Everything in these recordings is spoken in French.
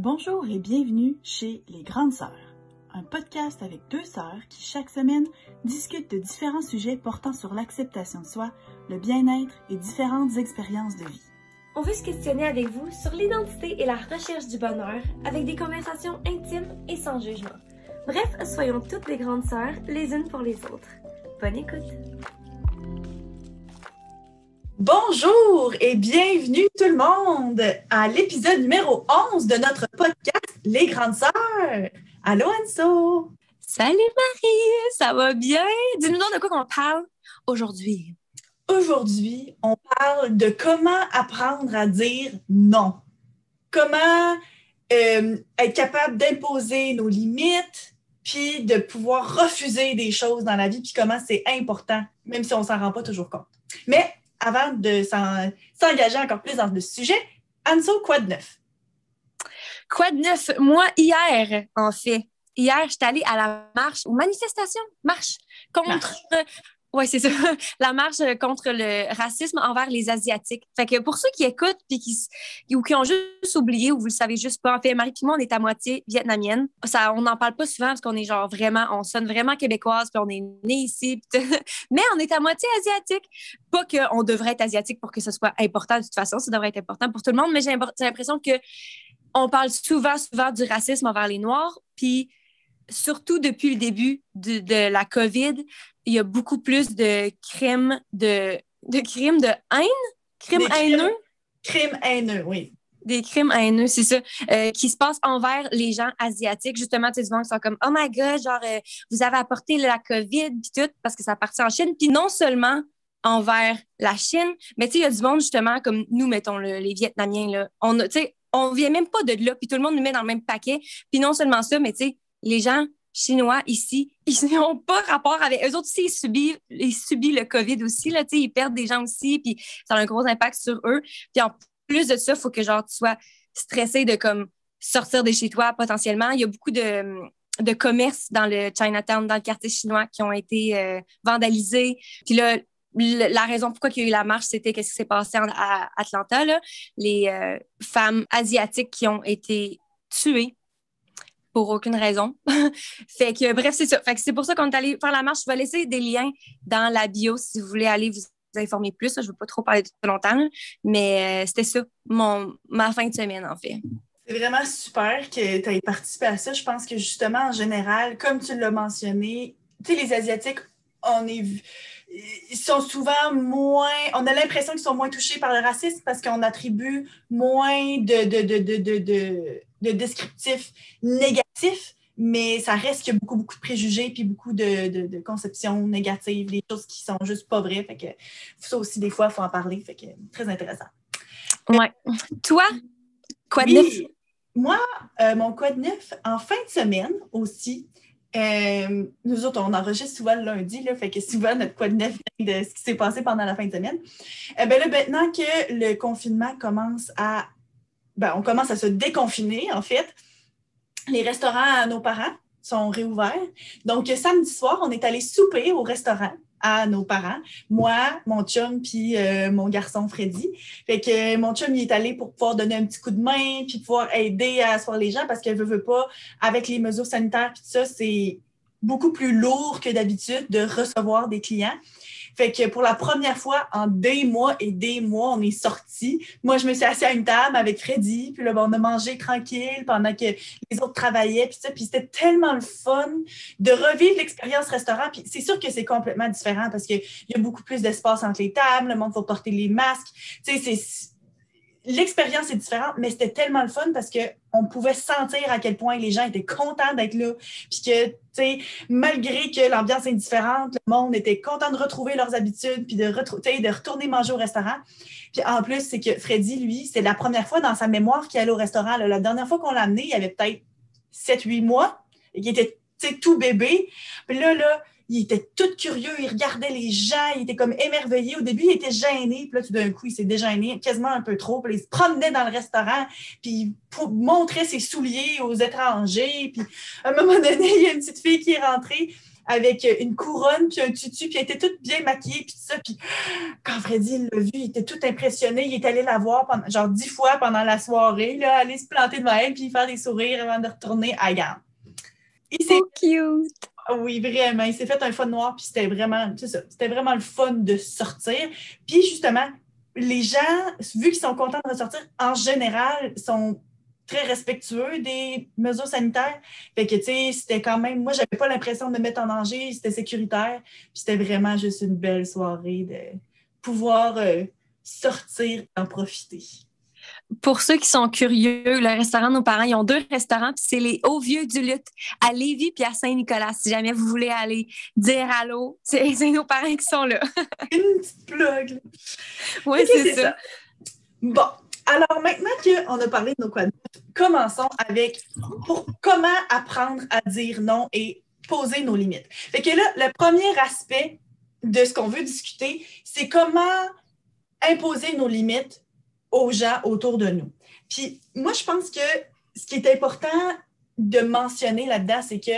Bonjour et bienvenue chez Les Grandes Sœurs, un podcast avec deux sœurs qui chaque semaine discutent de différents sujets portant sur l'acceptation de soi, le bien-être et différentes expériences de vie. On veut se questionner avec vous sur l'identité et la recherche du bonheur avec des conversations intimes et sans jugement. Bref, soyons toutes des grandes sœurs les unes pour les autres. Bonne écoute! Bonjour et bienvenue tout le monde à l'épisode numéro 11 de notre podcast Les Grandes Sœurs. Allô Anso! Salut Marie, ça va bien? Dis-nous donc de quoi qu'on parle aujourd'hui. Aujourd'hui, on parle de comment apprendre à dire non. Comment être capable d'imposer nos limites, puis de pouvoir refuser des choses dans la vie, puis comment c'est important, même si on ne s'en rend pas toujours compte. Mais avant de s'engager encore plus dans le sujet, Anso, quoi de neuf? Quoi de neuf? Moi, hier, en fait. Hier, j'étais allée à la marche, aux manifestations, contre... Oui, c'est ça. La marche contre le racisme envers les Asiatiques. Fait que pour ceux qui écoutent puis ou qui ont juste oublié ou vous le savez juste pas, en fait, Marie et moi, on est à moitié vietnamienne. Ça, on n'en parle pas souvent parce qu'on est genre vraiment, on sonne vraiment québécoise puis on est né ici. Mais on est à moitié asiatique. Pas qu'on devrait être asiatique pour que ce soit important de toute façon. Ça devrait être important pour tout le monde. Mais j'ai l'impression que on parle souvent du racisme envers les Noirs. Puis surtout depuis le début de la COVID, il y a beaucoup plus de crimes de haine. Haineux. Crimes haineux, oui. Des crimes haineux, c'est ça, qui se passent envers les gens asiatiques. Justement, tu sais, du monde qui sont comme « Oh my God, genre, vous avez apporté la COVID, puis tout, parce que ça partit en Chine. » Puis non seulement envers la Chine, mais tu sais, il y a du monde, justement, comme nous, mettons, les Vietnamiens, là. On vient même pas de là, puis tout le monde nous met dans le même paquet. Puis non seulement ça, mais tu sais, les gens Chinois ici, ils n'ont pas rapport avec eux autres aussi, ils subissent le COVID aussi, là, ils perdent des gens aussi, puis ça a un gros impact sur eux. Puis en plus de ça, il faut que genre tu sois stressé de comme sortir de chez toi potentiellement. Il y a beaucoup de commerces dans le Chinatown, dans le quartier chinois qui ont été vandalisés. Puis là, la raison pourquoi il y a eu la marche, c'était qu'est-ce qui s'est passé à Atlanta, là, les femmes asiatiques qui ont été tuées pour aucune raison. Fait que, bref, c'est ça. Fait que c'est pour ça qu'on est allé faire la marche. Je vais laisser des liens dans la bio si vous voulez aller vous informer plus. Je ne veux pas trop parler de tout longtemps, là. Mais c'était ça, ma fin de semaine, en fait. C'est vraiment super que tu aies participé à ça. Je pense que justement, en général, comme tu l'as mentionné, tu sais, les Asiatiques, ils sont souvent moins... On a l'impression qu'ils sont moins touchés par le racisme parce qu'on attribue moins de descriptifs négatifs, mais ça reste qu'il y a beaucoup, beaucoup de préjugés puis beaucoup de conceptions négatives, des choses qui sont juste pas vraies. Fait que ça aussi, des fois, il faut en parler. Fait que très intéressant. Ouais. Toi, quoi de neuf? Moi, mon quoi de neuf, en fin de semaine aussi, nous autres, on enregistre souvent le lundi, là, fait que souvent notre quoi de neuf de ce qui s'est passé pendant la fin de semaine. Là, maintenant que le confinement commence on commence à se déconfiner, en fait, les restaurants à nos parents sont réouverts. Donc, samedi soir, on est allé souper au restaurant à nos parents. Moi, mon chum, puis mon garçon Freddy. Fait que mon chum, il est allé pour pouvoir donner un petit coup de main, puis pouvoir aider à asseoir les gens, parce que veut pas, avec les mesures sanitaires, puis tout ça, c'est beaucoup plus lourd que d'habitude de recevoir des clients. Fait que pour la première fois en des mois, on est sortis. Moi, je me suis assise à une table avec Freddy, puis là, on a mangé tranquille pendant que les autres travaillaient, puis ça. Puis c'était tellement le fun de revivre l'expérience restaurant. Puis c'est sûr que c'est complètement différent parce qu'il y a beaucoup plus d'espace entre les tables, le monde va porter les masques. Tu sais, l'expérience est différente, mais c'était tellement le fun parce qu'on pouvait sentir à quel point les gens étaient contents d'être là. Puis que, tu sais, malgré que l'ambiance est différente, le monde était content de retrouver leurs habitudes puis de retourner manger au restaurant. Puis en plus, c'est que Freddy, lui, c'est la première fois dans sa mémoire qu'il allait au restaurant. Là. La dernière fois qu'on l'a amené, il avait peut-être 7-8 mois et qu'il était tout bébé. Puis là, il était tout curieux, il regardait les gens, il était comme émerveillé. Au début, il était gêné, puis là, tout d'un coup, il s'est dégêné quasiment un peu trop. Puis il se promenait dans le restaurant, puis il montrait ses souliers aux étrangers. Puis à un moment donné, il y a une petite fille qui est rentrée, avec une couronne, puis un tutu, puis elle était toute bien maquillée, puis tout ça. Puis quand Freddy l'a vu, il était tout impressionné. Il est allé la voir genre 10 fois pendant la soirée, là, aller se planter devant elle, puis faire des sourires avant de retourner à Garde. So cute! Oui, vraiment. Il s'est fait un fun noir, puis c'était vraiment, c'est ça, c'était vraiment le fun de sortir. Puis justement, les gens, vu qu'ils sont contents de ressortir, en général, sont très respectueux des mesures sanitaires. Fait que, tu sais, c'était quand même... Moi, j'avais pas l'impression de me mettre en danger. C'était sécuritaire. Puis c'était vraiment juste une belle soirée de pouvoir sortir et en profiter. Pour ceux qui sont curieux, le restaurant de nos parents, ils ont 2 restaurants, puis c'est les Hauts-Vieux du Lutte, à Lévis puis à Saint-Nicolas. Si jamais vous voulez aller dire allô, c'est nos parents qui sont là. Une petite plug. Oui, c'est ça. Bon, alors maintenant qu'on a parlé de nos quad, commençons avec comment apprendre à dire non et poser nos limites. Fait que là, le premier aspect de ce qu'on veut discuter, c'est comment imposer nos limites aux gens autour de nous. Puis moi, je pense que ce qui est important de mentionner là-dedans, c'est que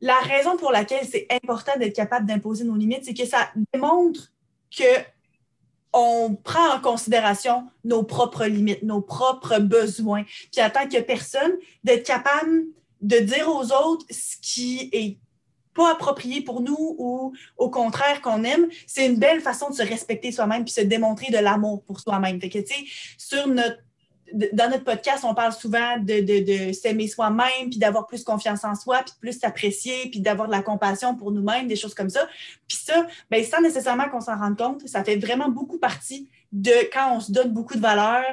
la raison pour laquelle c'est important d'être capable d'imposer nos limites, c'est que ça démontre qu'on prend en considération nos propres limites, nos propres besoins. Puis en tant que personne, d'être capable de dire aux autres ce qui est pas approprié pour nous ou au contraire qu'on aime, c'est une belle façon de se respecter soi-même puis se démontrer de l'amour pour soi-même. Fait que, tu sais, dans notre podcast, on parle souvent de s'aimer soi-même puis d'avoir plus confiance en soi puis de plus s'apprécier puis d'avoir de la compassion pour nous-mêmes, des choses comme ça. Puis ça, bien, sans nécessairement qu'on s'en rende compte, ça fait vraiment beaucoup partie de quand on se donne beaucoup de valeur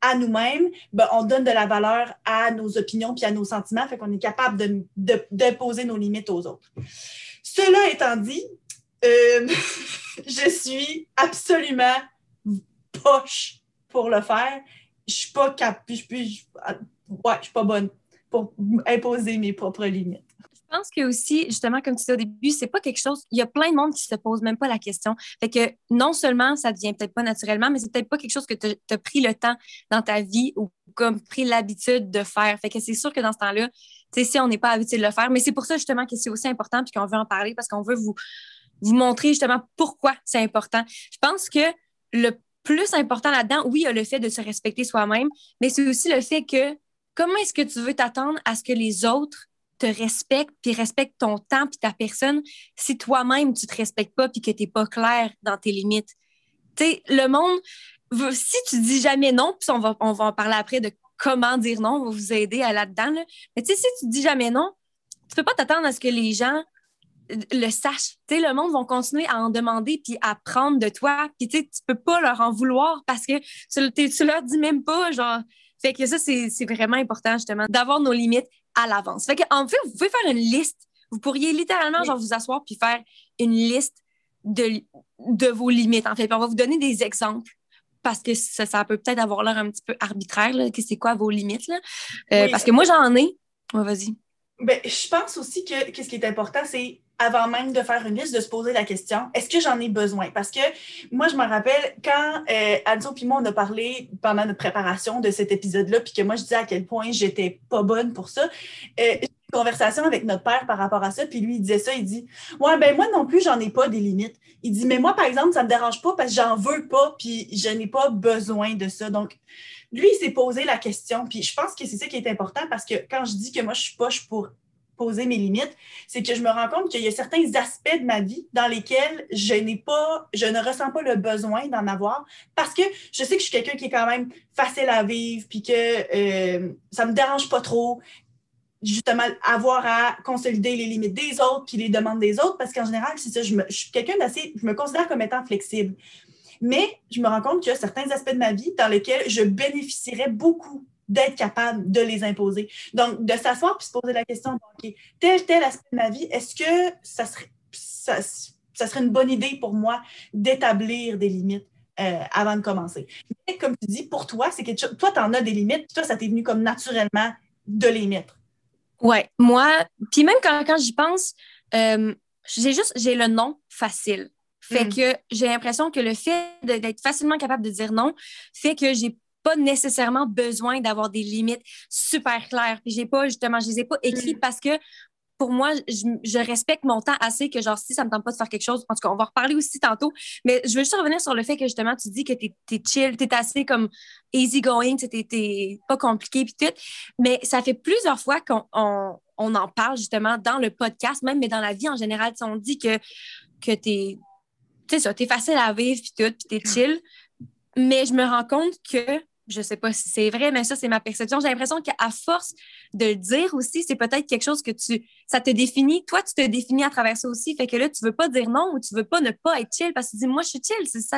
à nous-mêmes, ben, on donne de la valeur à nos opinions puis à nos sentiments, fait qu'on est capable d'imposer nos limites aux autres. Cela étant dit, je suis absolument poche pour le faire. Je suis pas bonne pour imposer mes propres limites. Je pense que aussi, justement, comme tu disais au début, c'est pas quelque chose. Il y a plein de monde qui se pose même pas la question. Fait que non seulement ça devient peut-être pas naturellement, mais c'est peut-être pas quelque chose que tu as pris le temps dans ta vie ou comme pris l'habitude de faire. Fait que c'est sûr que dans ce temps-là, tu sais, si on n'est pas habitué de le faire, mais c'est pour ça justement que c'est aussi important puis qu'on veut en parler parce qu'on veut vous montrer justement pourquoi c'est important. Je pense que le plus important là-dedans, oui, il y a le fait de se respecter soi-même, mais c'est aussi le fait que comment est-ce que tu veux t'attendre à ce que les autres te respectent puis respectent ton temps puis ta personne si toi-même tu te respectes pas puis que t'es pas clair dans tes limites. Tu sais, le monde, si tu dis jamais non, puis on va en parler après de comment dire non, on va vous aider à là-dedans, là. Mais tu sais, si tu dis jamais non, tu peux pas t'attendre à ce que les gens le sachent. Tu sais, le monde va continuer à en demander puis à prendre de toi. Puis tu sais, tu peux pas leur en vouloir parce que tu leur dis même pas, genre. Fait que ça, c'est vraiment important, justement, d'avoir nos limites à l'avance. Fait qu'en fait, vous pouvez faire une liste. Vous pourriez littéralement, genre, vous asseoir puis faire une liste de vos limites, en fait. Puis on va vous donner des exemples parce que ça peut peut-être avoir l'air un petit peu arbitraire, là, que c'est quoi vos limites, là. Oui, parce que moi, j'en ai. Ouais, vas-y. Ben, je pense aussi que ce qui est important, c'est avant même de faire une liste, de se poser la question, est-ce que j'en ai besoin? Parce que moi, je me rappelle quand Anso et moi, on a parlé pendant notre préparation de cet épisode-là, puis que moi, je disais à quel point j'étais pas bonne pour ça. J'ai eu une conversation avec notre père par rapport à ça, puis lui, il disait ça, il dit, ouais, ben moi non plus, j'en ai pas des limites. Il dit, mais moi, par exemple, ça me dérange pas parce que j'en veux pas, puis je n'ai pas besoin de ça. Donc, lui, il s'est posé la question, puis je pense que c'est ça qui est important parce que quand je dis que moi, je suis poche pour poser mes limites, c'est que je me rends compte qu'il y a certains aspects de ma vie dans lesquels je ne ressens pas le besoin d'en avoir parce que je sais que je suis quelqu'un qui est quand même facile à vivre puis que ça me dérange pas trop justement avoir à consolider les limites des autres puis les demandes des autres parce qu'en général, c'est ça, je suis quelqu'un je me considère comme étant flexible. Mais je me rends compte qu'il y a certains aspects de ma vie dans lesquels je bénéficierais beaucoup d'être capable de les imposer. Donc, de s'asseoir puis se poser la question, OK, tel aspect de ma vie, est-ce que ça serait une bonne idée pour moi d'établir des limites avant de commencer? Mais comme tu dis, pour toi, c'est quelque chose, toi, tu en as des limites, toi, ça t'est venu comme naturellement de les mettre. Ouais, moi, puis même quand j'y pense, j'ai le non facile. Fait que j'ai l'impression que le fait d'être facilement capable de dire non fait que j'ai pas nécessairement besoin d'avoir des limites super claires. Puis j'ai pas, justement, je les ai pas écrites parce que pour moi, je respecte mon temps assez que, genre, si ça me tente pas de faire quelque chose, en tout cas, on va reparler aussi tantôt, mais je veux juste revenir sur le fait que, justement, tu dis que t'es chill, t'es assez comme easy going, t'es pas compliqué puis tout, mais ça fait plusieurs fois qu'on en parle, justement, dans le podcast, même, mais dans la vie en général, on dit que tu sais ça, t'es facile à vivre puis tout, puis t'es chill, mais je me rends compte que, je sais pas si c'est vrai, mais ça, c'est ma perception. J'ai l'impression qu'à force de le dire aussi, c'est peut-être quelque chose que ça te définit. Toi, tu te définis à travers ça aussi. Fait que là, tu veux pas dire non ou tu veux pas ne pas être chill parce que tu dis, moi, je suis chill. C'est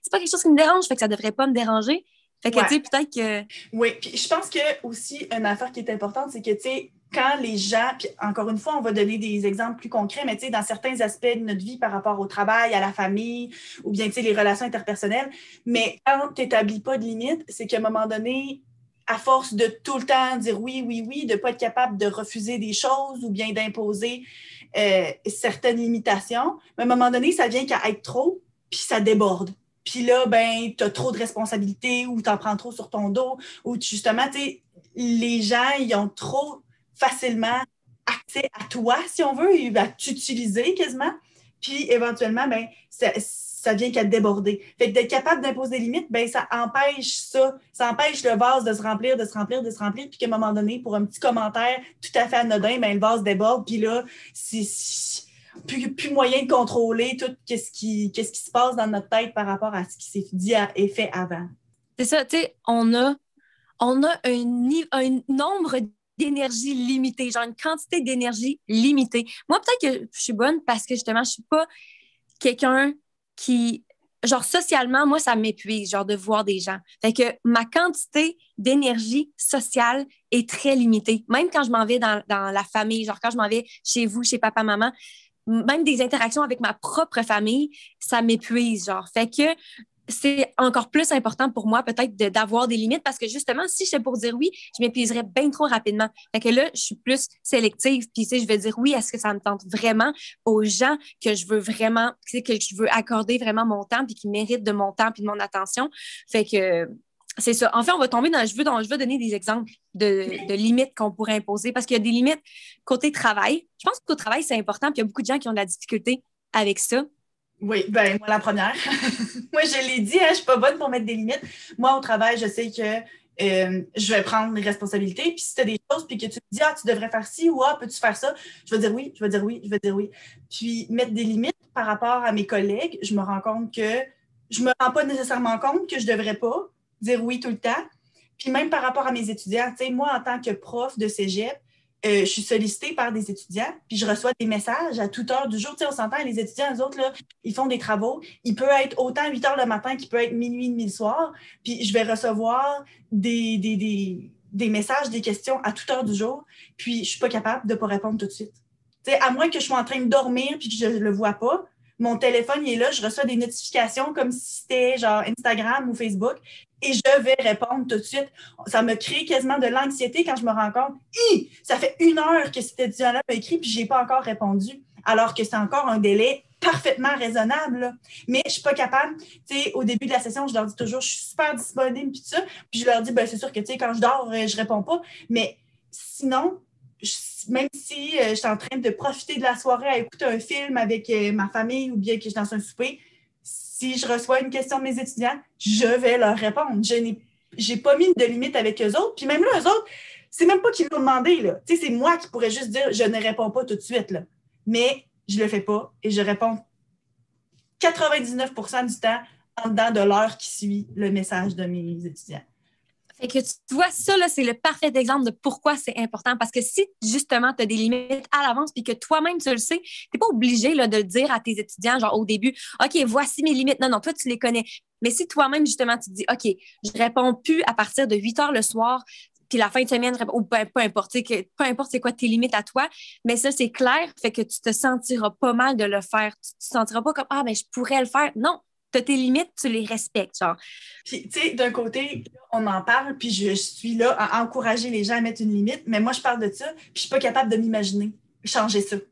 pas quelque chose qui me dérange. Fait que ça devrait pas me déranger. Fait que, Ouais. tu sais, peut-être que. Oui, puis je pense que aussi, une affaire qui est importante, c'est que, tu sais, quand les gens, puis encore une fois, on va donner des exemples plus concrets, mais tu sais, dans certains aspects de notre vie par rapport au travail, à la famille, ou bien, tu sais, les relations interpersonnelles, mais quand tu n'établis pas de limites, c'est qu'à un moment donné, à force de tout le temps dire oui, oui, oui, de ne pas être capable de refuser des choses ou bien d'imposer certaines limitations, mais à un moment donné, ça vient qu'à être trop, puis ça déborde. Puis là, ben, tu as trop de responsabilités ou tu en prends trop sur ton dos ou justement, tu sais, les gens, ils ont trop facilement accès à toi, si on veut, à t'utiliser quasiment. Puis éventuellement, ben, ça vient qu'à déborder. Fait que d'être capable d'imposer des limites, ben, ça empêche ça. Ça empêche le vase de se remplir, de se remplir, de se remplir, puis qu'à un moment donné, pour un petit commentaire tout à fait anodin, ben, le vase déborde, puis là, c'est plus moyen de contrôler tout qu'est-ce qui se passe dans notre tête par rapport à ce qui s'est dit et fait avant. C'est ça, tu sais, on a un nombre d'énergie limité, genre une quantité d'énergie limitée. Moi, peut-être que je suis bonne parce que justement, je suis pas quelqu'un qui, genre socialement, moi, ça m'épuise, genre de voir des gens. Fait que ma quantité d'énergie sociale est très limitée. Même quand je m'en vais dans la famille, genre quand je m'en vais chez vous, chez papa, maman, même des interactions avec ma propre famille, ça m'épuise, genre. Fait que c'est encore plus important pour moi peut-être d'avoir des limites parce que justement, si j'étais pour dire oui, je m'épuiserais bien trop rapidement. Fait que là, je suis plus sélective. Puis, tu sais, je vais dire oui, est-ce que ça me tente vraiment aux gens que je veux vraiment, que je veux accorder vraiment mon temps puis qui méritent de mon temps puis de mon attention. Fait que c'est ça. En fait, on va tomber dans, je veux donner des exemples de limites qu'on pourrait imposer parce qu'il y a des limites côté travail. Je pense qu'au travail, c'est important puis il y a beaucoup de gens qui ont de la difficulté avec ça. Oui, ben moi la première. Moi, je l'ai dit, hein, je ne suis pas bonne pour mettre des limites. Moi, au travail, je sais que je vais prendre les responsabilités. Puis si tu as des choses, puis que tu me dis, ah, tu devrais faire ci ou ah, peux-tu faire ça? Je vais dire oui, je vais dire oui, je vais dire oui. Puis mettre des limites par rapport à mes collègues, je me rends compte que je ne me rends pas nécessairement compte que je ne devrais pas dire oui tout le temps. Puis même par rapport à mes étudiants, tu sais, moi, en tant que prof de cégep, je suis sollicitée par des étudiants, puis je reçois des messages à toute heure du jour. Tu sais, on s'entend, les étudiants, eux autres, là, ils font des travaux. Il peut être autant 8 heures le matin qu'il peut être minuit, demi le soir. Puis je vais recevoir des messages, des questions à toute heure du jour. Puis je ne suis pas capable de ne pas répondre tout de suite. Tu sais, à moins que je sois en train de dormir puis que je ne le vois pas, mon téléphone il est là, je reçois des notifications comme si c'était genre Instagram ou Facebook et je vais répondre tout de suite. Ça me crée quasiment de l'anxiété quand je me rends compte, ça fait 1 heure que cet étudiant-là m'a écrit puis je n'ai pas encore répondu, alors que c'est encore un délai parfaitement raisonnable. Là. Mais je ne suis pas capable. Tu sais, au début de la session, je leur dis toujours, je suis super disponible puis tout ça. Puis je leur dis, ben, c'est sûr que tu sais, quand je dors, je ne réponds pas. Mais sinon, même si je suis en train de profiter de la soirée à écouter un film avec ma famille ou bien que je suis dans un souper, si je reçois une question de mes étudiants, je vais leur répondre. Je n'ai pas mis de limite avec eux autres. Puis même là, eux autres, c'est même pas qu'ils l'ont demandé. Là. C'est moi qui pourrais juste dire je ne réponds pas tout de suite. Là. Mais je le fais pas et je réponds 99% du temps en dedans de l'heure qui suit le message de mes étudiants. Fait que tu vois, ça, là, c'est le parfait exemple de pourquoi c'est important. Parce que si, justement, tu as des limites à l'avance puis que toi-même, tu le sais, tu n'es pas obligé là, de le dire à tes étudiants, genre au début, OK, voici mes limites. Non, non, toi, tu les connais. Mais si toi-même, justement, tu te dis, OK, je réponds plus à partir de 8 heures le soir, puis la fin de semaine, ou peu importe, peu importe c'est quoi tes limites à toi, mais ça, c'est clair, fait que tu te sentiras pas mal de le faire. Tu te sentiras pas comme, ah, mais je pourrais le faire. Non, tu as tes limites, tu les respectes, genre. Puis, tu sais, d'un côté, on en parle, puis je suis là à encourager les gens à mettre une limite, mais moi, je parle de ça, puis je suis pas capable de m'imaginer changer ça. Tu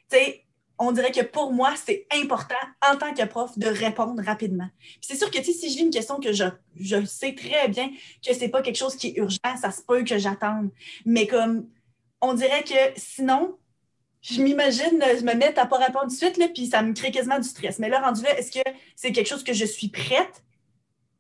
sais, on dirait que pour moi, c'est important, en tant que prof, de répondre rapidement. Puis c'est sûr que, tu sais, si je vis une question que je sais très bien que c'est pas quelque chose qui est urgent, ça se peut que j'attende. Mais comme, on dirait que sinon, je m'imagine, je me mets à pas répondre tout de suite, là, puis ça me crée quasiment du stress. Mais là, rendu là, est-ce que c'est quelque chose que je suis prête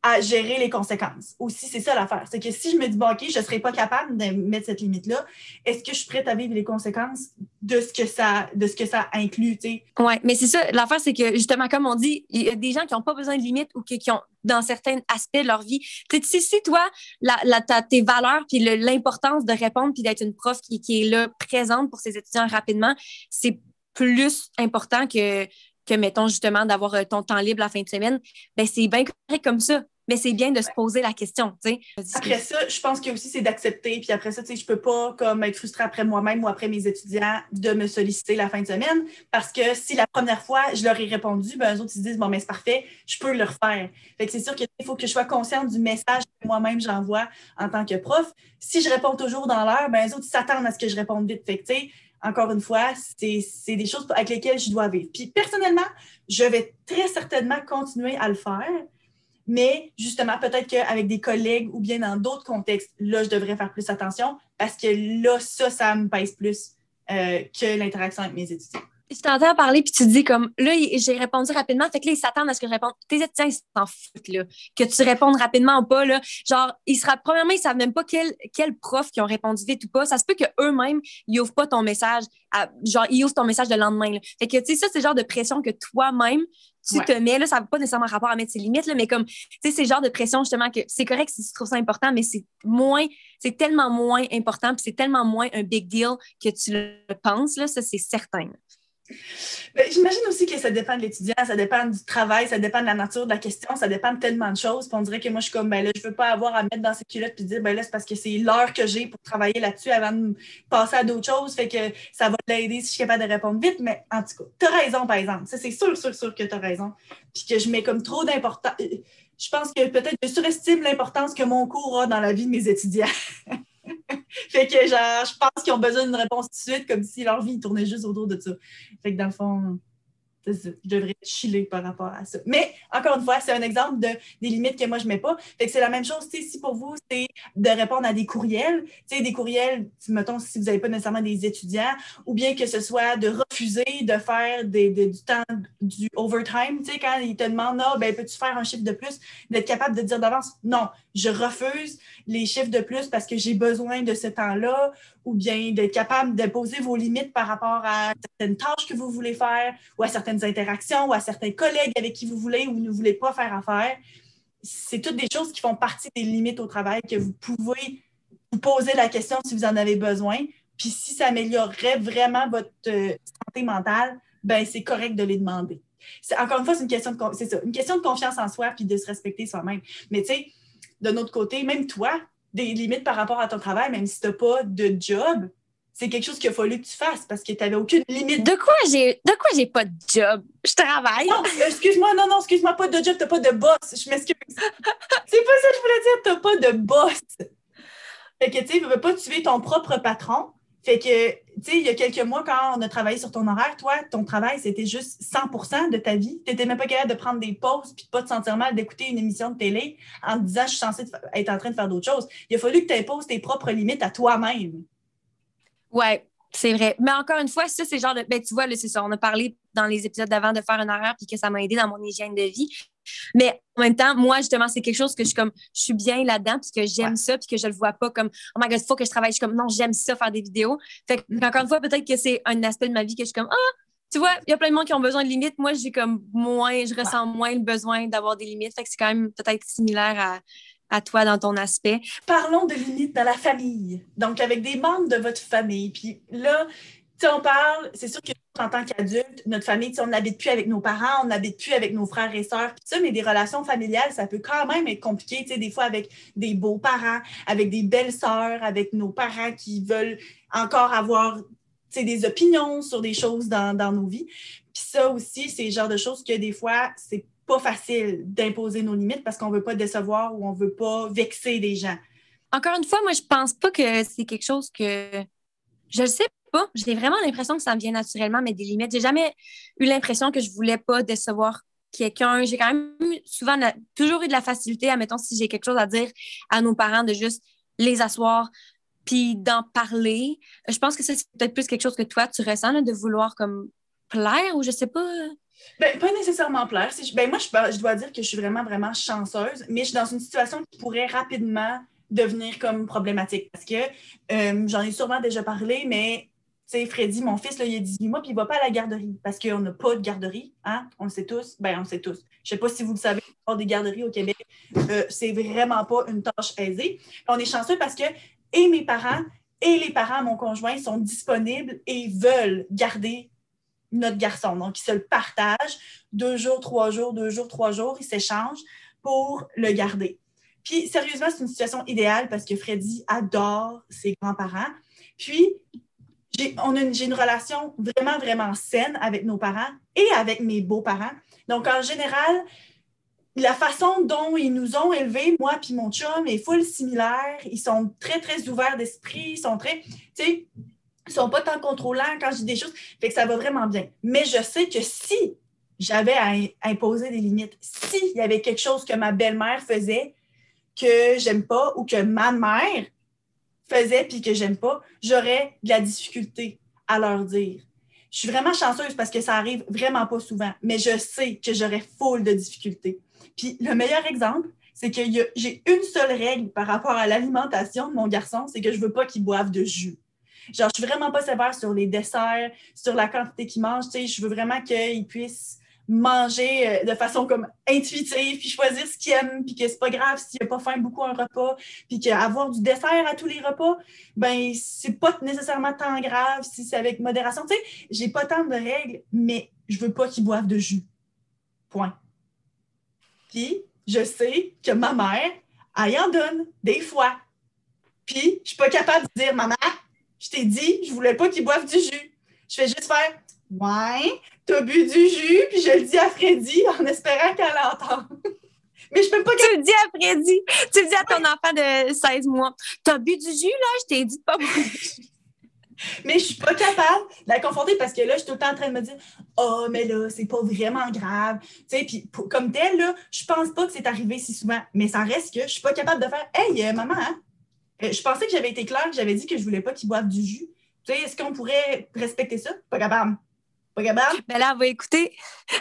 à gérer les conséquences? Aussi, c'est ça l'affaire. C'est que si je me dis, bon, OK, je ne serais pas capable de mettre cette limite-là, est-ce que je suis prête à vivre les conséquences de ce que ça inclut, tu sais? Oui, mais c'est ça. L'affaire, c'est que justement, comme on dit, il y a des gens qui n'ont pas besoin de limites ou qui ont, dans certains aspects de leur vie. Tu sais, si toi, tes valeurs puis l'importance de répondre puis d'être une prof qui est là, présente pour ses étudiants rapidement, c'est plus important que mettons, justement, d'avoir ton temps libre la fin de semaine, ben c'est bien correct comme ça. Mais c'est bien de se poser la question, tu sais. Après ça, je pense que aussi c'est d'accepter. Puis après ça, tu sais, je peux pas comme être frustrée après moi-même ou après mes étudiants de me solliciter la fin de semaine. Parce que si la première fois, je leur ai répondu, ben eux autres, ils se disent, bon, ben c'est parfait, je peux le refaire. Fait que c'est sûr qu'il faut que je sois consciente du message que moi-même j'envoie en tant que prof. Si je réponds toujours dans l'heure, ben eux autres, ils s'attendent à ce que je réponde vite. Fait que, tu sais, encore une fois, c'est des choses avec lesquelles je dois vivre. Puis personnellement, je vais très certainement continuer à le faire. Mais justement, peut-être qu'avec des collègues ou bien dans d'autres contextes, là, je devrais faire plus attention parce que là, ça me pèse plus que l'interaction avec mes étudiants. Je t'entends parler, puis tu dis comme, là, j'ai répondu rapidement, fait que là, ils s'attendent à ce que je réponde. Tes étudiants, ils s'en foutent, là, que tu répondes rapidement ou pas, là. Genre, premièrement, ils savent même pas quel prof qui ont répondu vite ou pas. Ça se peut qu'eux-mêmes, ils ouvrent pas ton message, genre, ils ouvrent ton message le lendemain, là. Fait que, tu sais, ça, c'est le genre de pression que toi-même, tu te mets, là, ça n'a pas nécessairement rapport à mettre ses limites, là, mais comme, tu sais, c'est le genre de pression, justement, que c'est correct si tu trouves ça important, mais c'est tellement moins important, puis c'est tellement moins un big deal que tu le penses, là, ça, c'est certain. Ben, j'imagine aussi que ça dépend de l'étudiant, ça dépend du travail, ça dépend de la nature de la question, ça dépend de tellement de choses. Puis on dirait que moi, je suis comme, ben là, je veux pas avoir à mettre dans ces culottes puis dire, ben là, c'est parce que c'est l'heure que j'ai pour travailler là-dessus avant de passer à d'autres choses. Fait que ça va l'aider si je suis capable de répondre vite. Mais en tout cas, tu as raison, par exemple. Ça, c'est sûr que tu as raison. Puis que je mets comme trop d'importance. Je pense que peut-être je surestime l'importance que mon cours a dans la vie de mes étudiants. Fait que genre, je pense qu'ils ont besoin d'une réponse tout de suite, comme si leur vie tournait juste autour de ça. Fait que dans le fond, je devrais chiller par rapport à ça. Mais encore une fois, c'est un exemple des limites que moi, je ne mets pas. Fait que c'est la même chose, si pour vous, c'est de répondre à des courriels. Des courriels, mettons, si vous n'avez pas nécessairement des étudiants, ou bien que ce soit de refuser de faire du temps, du overtime. Quand ils te demandent, ben, peux-tu faire un chiffre de plus, d'être capable de dire d'avance, non, je refuse les chiffres de plus parce que j'ai besoin de ce temps-là, ou bien d'être capable de poser vos limites par rapport à certaines tâches que vous voulez faire, ou à certaines interactions, ou à certains collègues avec qui vous voulez ou ne voulez pas faire affaire. C'est toutes des choses qui font partie des limites au travail que vous pouvez vous poser la question si vous en avez besoin. Puis si ça améliorerait vraiment votre santé mentale, ben c'est correct de les demander. Encore une fois, c'est une question de confiance en soi puis de se respecter soi-même. Mais tu sais, de notre côté, même toi, des limites par rapport à ton travail, même si tu n'as pas de job, c'est quelque chose qu'il a fallu que tu fasses parce que tu n'avais aucune limite. De quoi j'ai pas de job? Je travaille. Non, excuse-moi, pas de job, tu n'as pas de boss. Je m'excuse. C'est pas ça que je voulais dire, tu n'as pas de boss. Fait que, tu sais, tu ne veux pas tuer ton propre patron. Fait que, tu sais, il y a quelques mois, quand on a travaillé sur ton horaire, toi, ton travail, c'était juste 100% de ta vie. Tu n'étais même pas capable de prendre des pauses puis de pas te sentir mal d'écouter une émission de télé en te disant, je suis censée être en train de faire d'autres choses. Il a fallu que tu imposes tes propres limites à toi-même. Ouais, c'est vrai. Mais encore une fois, ça, c'est genre de. Ben, tu vois, là, c'est ça. On a parlé dans les épisodes d'avant de faire un horaire puis que ça m'a aidé dans mon hygiène de vie. Mais en même temps, moi, justement, c'est quelque chose que je suis bien là-dedans puis que j'aime ça puis que je le vois pas comme, oh my God, il faut que je travaille. Je suis comme, non, j'aime ça, faire des vidéos. Fait que, encore une fois, peut-être que c'est un aspect de ma vie que je suis comme, tu vois, il y a plein de monde qui ont besoin de limites. Moi, je ressens moins le besoin d'avoir des limites. Fait que c'est quand même peut-être similaire à toi dans ton aspect. Parlons de limites dans la famille. Donc, avec des membres de votre famille. Puis là, on parle, c'est sûr que en tant qu'adulte, notre famille, on n'habite plus avec nos parents, on n'habite plus avec nos frères et sœurs, ça, mais des relations familiales, ça peut quand même être compliqué, des fois avec des beaux-parents, avec des belles-sœurs, avec nos parents qui veulent encore avoir des opinions sur des choses dans nos vies. Puis ça aussi, c'est le genre de choses que des fois, c'est pas facile d'imposer nos limites parce qu'on veut pas décevoir ou on veut pas vexer des gens. Encore une fois, moi, je pense pas que c'est quelque chose que... Je le sais pas. J'ai vraiment l'impression que ça me vient naturellement, mais des limites. J'ai jamais eu l'impression que je voulais pas décevoir quelqu'un. J'ai quand même toujours eu de la facilité, admettons, si j'ai quelque chose à dire à nos parents, de juste les asseoir, puis d'en parler. Je pense que ça, c'est peut-être plus quelque chose que toi, tu ressens, là, de vouloir comme plaire ou je sais pas. Ben, pas nécessairement plaire. Ben, moi, je dois dire que je suis vraiment, vraiment chanceuse, mais je suis dans une situation qui pourrait rapidement devenir comme problématique parce que j'en ai sûrement déjà parlé, mais tu sais, Freddy, mon fils, là, il a 18 mois, puis il ne va pas à la garderie parce qu'on n'a pas de garderie. Hein? On le sait tous. Ben, on le sait tous. Je ne sais pas si vous le savez, avoir des garderies au Québec, c'est vraiment pas une tâche aisée. On est chanceux parce que et mes parents et les parents de mon conjoint sont disponibles et veulent garder notre garçon. Donc, ils se le partagent 2 jours, 3 jours, 2 jours, 3 jours, ils s'échangent pour le garder. Puis, sérieusement, c'est une situation idéale parce que Freddy adore ses grands-parents. Puis, j'ai une relation vraiment, vraiment saine avec nos parents et avec mes beaux-parents. Donc, en général, la façon dont ils nous ont élevés, moi puis mon chum, est full similaire. Ils sont très, très ouverts d'esprit. Ils sont très, tu sais, ils sont pas tant contrôlants quand je dis des choses. Fait que ça va vraiment bien. Mais je sais que si j'avais à imposer des limites, s'il y avait quelque chose que ma belle-mère faisait que j'aime pas ou que ma mère faisait puis que j'aime pas, j'aurais de la difficulté à leur dire. Je suis vraiment chanceuse parce que ça arrive vraiment pas souvent, mais je sais que j'aurais full de difficultés. Puis le meilleur exemple, c'est que j'ai une seule règle par rapport à l'alimentation de mon garçon, c'est que je veux pas qu'il boive de jus. Genre, je suis vraiment pas sévère sur les desserts, sur la quantité qu'il mange. Tu sais, je veux vraiment qu'il puisse manger de façon comme intuitive, puis choisir ce qu'il aime, puis que c'est pas grave s'il n'a pas faim beaucoup un repas, puis qu'avoir du dessert à tous les repas, ben c'est pas nécessairement tant grave si c'est avec modération. Tu sais, j'ai pas tant de règles, mais je veux pas qu'il boive de jus. Point. Puis, je sais que ma mère, elle en donne des fois. Puis, je suis pas capable de dire, maman, je t'ai dit, je voulais pas qu'il boive du jus. Je fais juste faire, ouais, t'as bu du jus, puis je le dis à Freddy en espérant qu'elle l'entende. Mais je peux pas... Tu le dis à Freddy, tu le dis à ton enfant de 16 mois. T'as bu du jus, là? Je t'ai dit de pas boire du jus. Mais je suis pas capable de la confronter parce que là, je suis tout le temps en train de me dire « Oh, mais là, c'est pas vraiment grave. » Tu sais, puis comme tel, là, je pense pas que c'est arrivé si souvent. Mais ça reste que je suis pas capable de faire « Hey, maman, hein? Je pensais que j'avais été claire, que j'avais dit que je voulais pas qu'ils boivent du jus. Tu sais, est-ce qu'on pourrait respecter ça? Pas capable. Pas capable. Ben là, elle va écouter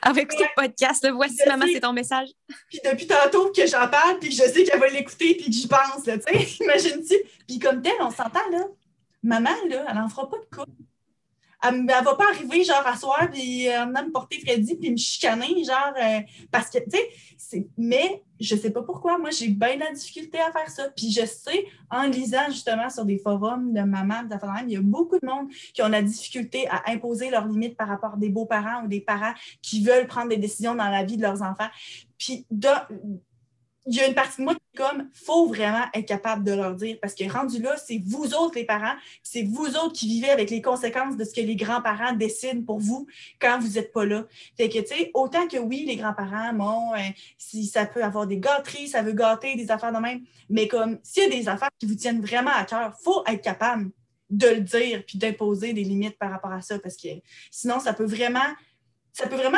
le podcast. Là. Voici, maman, c'est ton message. Puis depuis tantôt que j'en parle, puis que je sais qu'elle va l'écouter, puis que j'y pense, tu sais, imagine-tu. Puis comme tel, on s'entend, là. Maman, là, elle n'en fera pas de couple. Elle ne va pas arriver, genre, à soir, puis venir me porter Freddy, puis me chicaner, genre, parce que, tu sais, mais je sais pas pourquoi. Moi, j'ai bien de la difficulté à faire ça. Puis je sais, en lisant justement sur des forums de mamans, il y a beaucoup de monde qui ont la difficulté à imposer leurs limites par rapport à des beaux-parents ou des parents qui veulent prendre des décisions dans la vie de leurs enfants. Puis il y a une partie de moi qui est comme, il faut vraiment être capable de leur dire, parce que rendu là, c'est vous autres les parents, c'est vous autres qui vivez avec les conséquences de ce que les grands-parents décident pour vous quand vous n'êtes pas là. Fait que, tu sais, autant que oui, les grands-parents, bon, si ça peut avoir des gâteries, ça veut gâter, des affaires de même, mais comme, s'il y a des affaires qui vous tiennent vraiment à cœur, il faut être capable de le dire puis d'imposer des limites par rapport à ça, parce que sinon, ça peut vraiment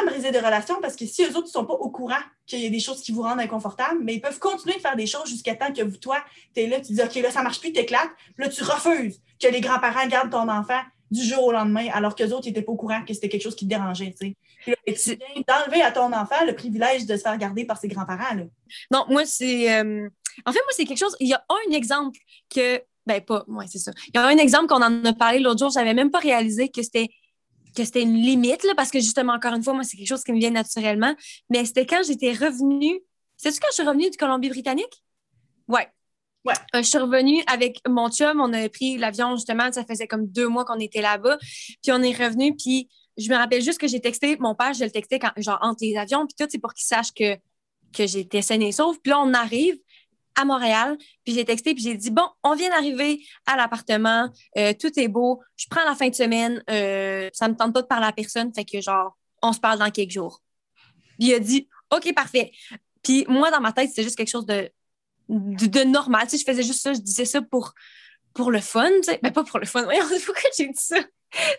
briser des relations parce que si eux autres ne sont pas au courant qu'il y a des choses qui vous rendent inconfortables, mais ils peuvent continuer de faire des choses jusqu'à temps que toi, tu es là, tu dis OK, là, ça ne marche plus, tu éclates. Puis là, tu refuses que les grands-parents gardent ton enfant du jour au lendemain, alors qu'eux autres, ils n'étaient pas au courant que c'était quelque chose qui te dérangeait. Tu sais. Puis là, tu viens d'enlever à ton enfant le privilège de se faire garder par ses grands-parents. Là. Non, moi, c'est. En fait, moi, c'est quelque chose. Il y a un exemple que. Ben, pas. Ouais, c'est ça. Il y a un exemple qu'on en a parlé l'autre jour. Je n'avais même pas réalisé que c'était une limite, là, parce que justement, encore une fois, moi, c'est quelque chose qui me vient naturellement. Mais c'était quand j'étais revenue. Sais-tu quand je suis revenue du Colombie-Britannique? Ouais. Ouais. Je suis revenue avec mon chum. On a pris l'avion, justement. Ça faisait comme 2 mois qu'on était là-bas. Puis on est revenu. Puis je me rappelle juste que j'ai texté mon père. Je le textais quand, genre, entre les avions. Puis tout, c'est pour qu'il sache que j'étais saine et sauve. Puis là, on arrive à Montréal, puis j'ai texté, puis j'ai dit, bon, on vient d'arriver à l'appartement, tout est beau, je prends la fin de semaine, ça me tente pas de parler à personne, fait que genre, on se parle dans quelques jours. Puis il a dit, OK, parfait. Puis moi, dans ma tête, c'était juste quelque chose de normal, tu sais, je faisais juste ça, je disais ça pour le fun, tu sais, mais pas pour le fun, voyons, pourquoi j'ai dit ça?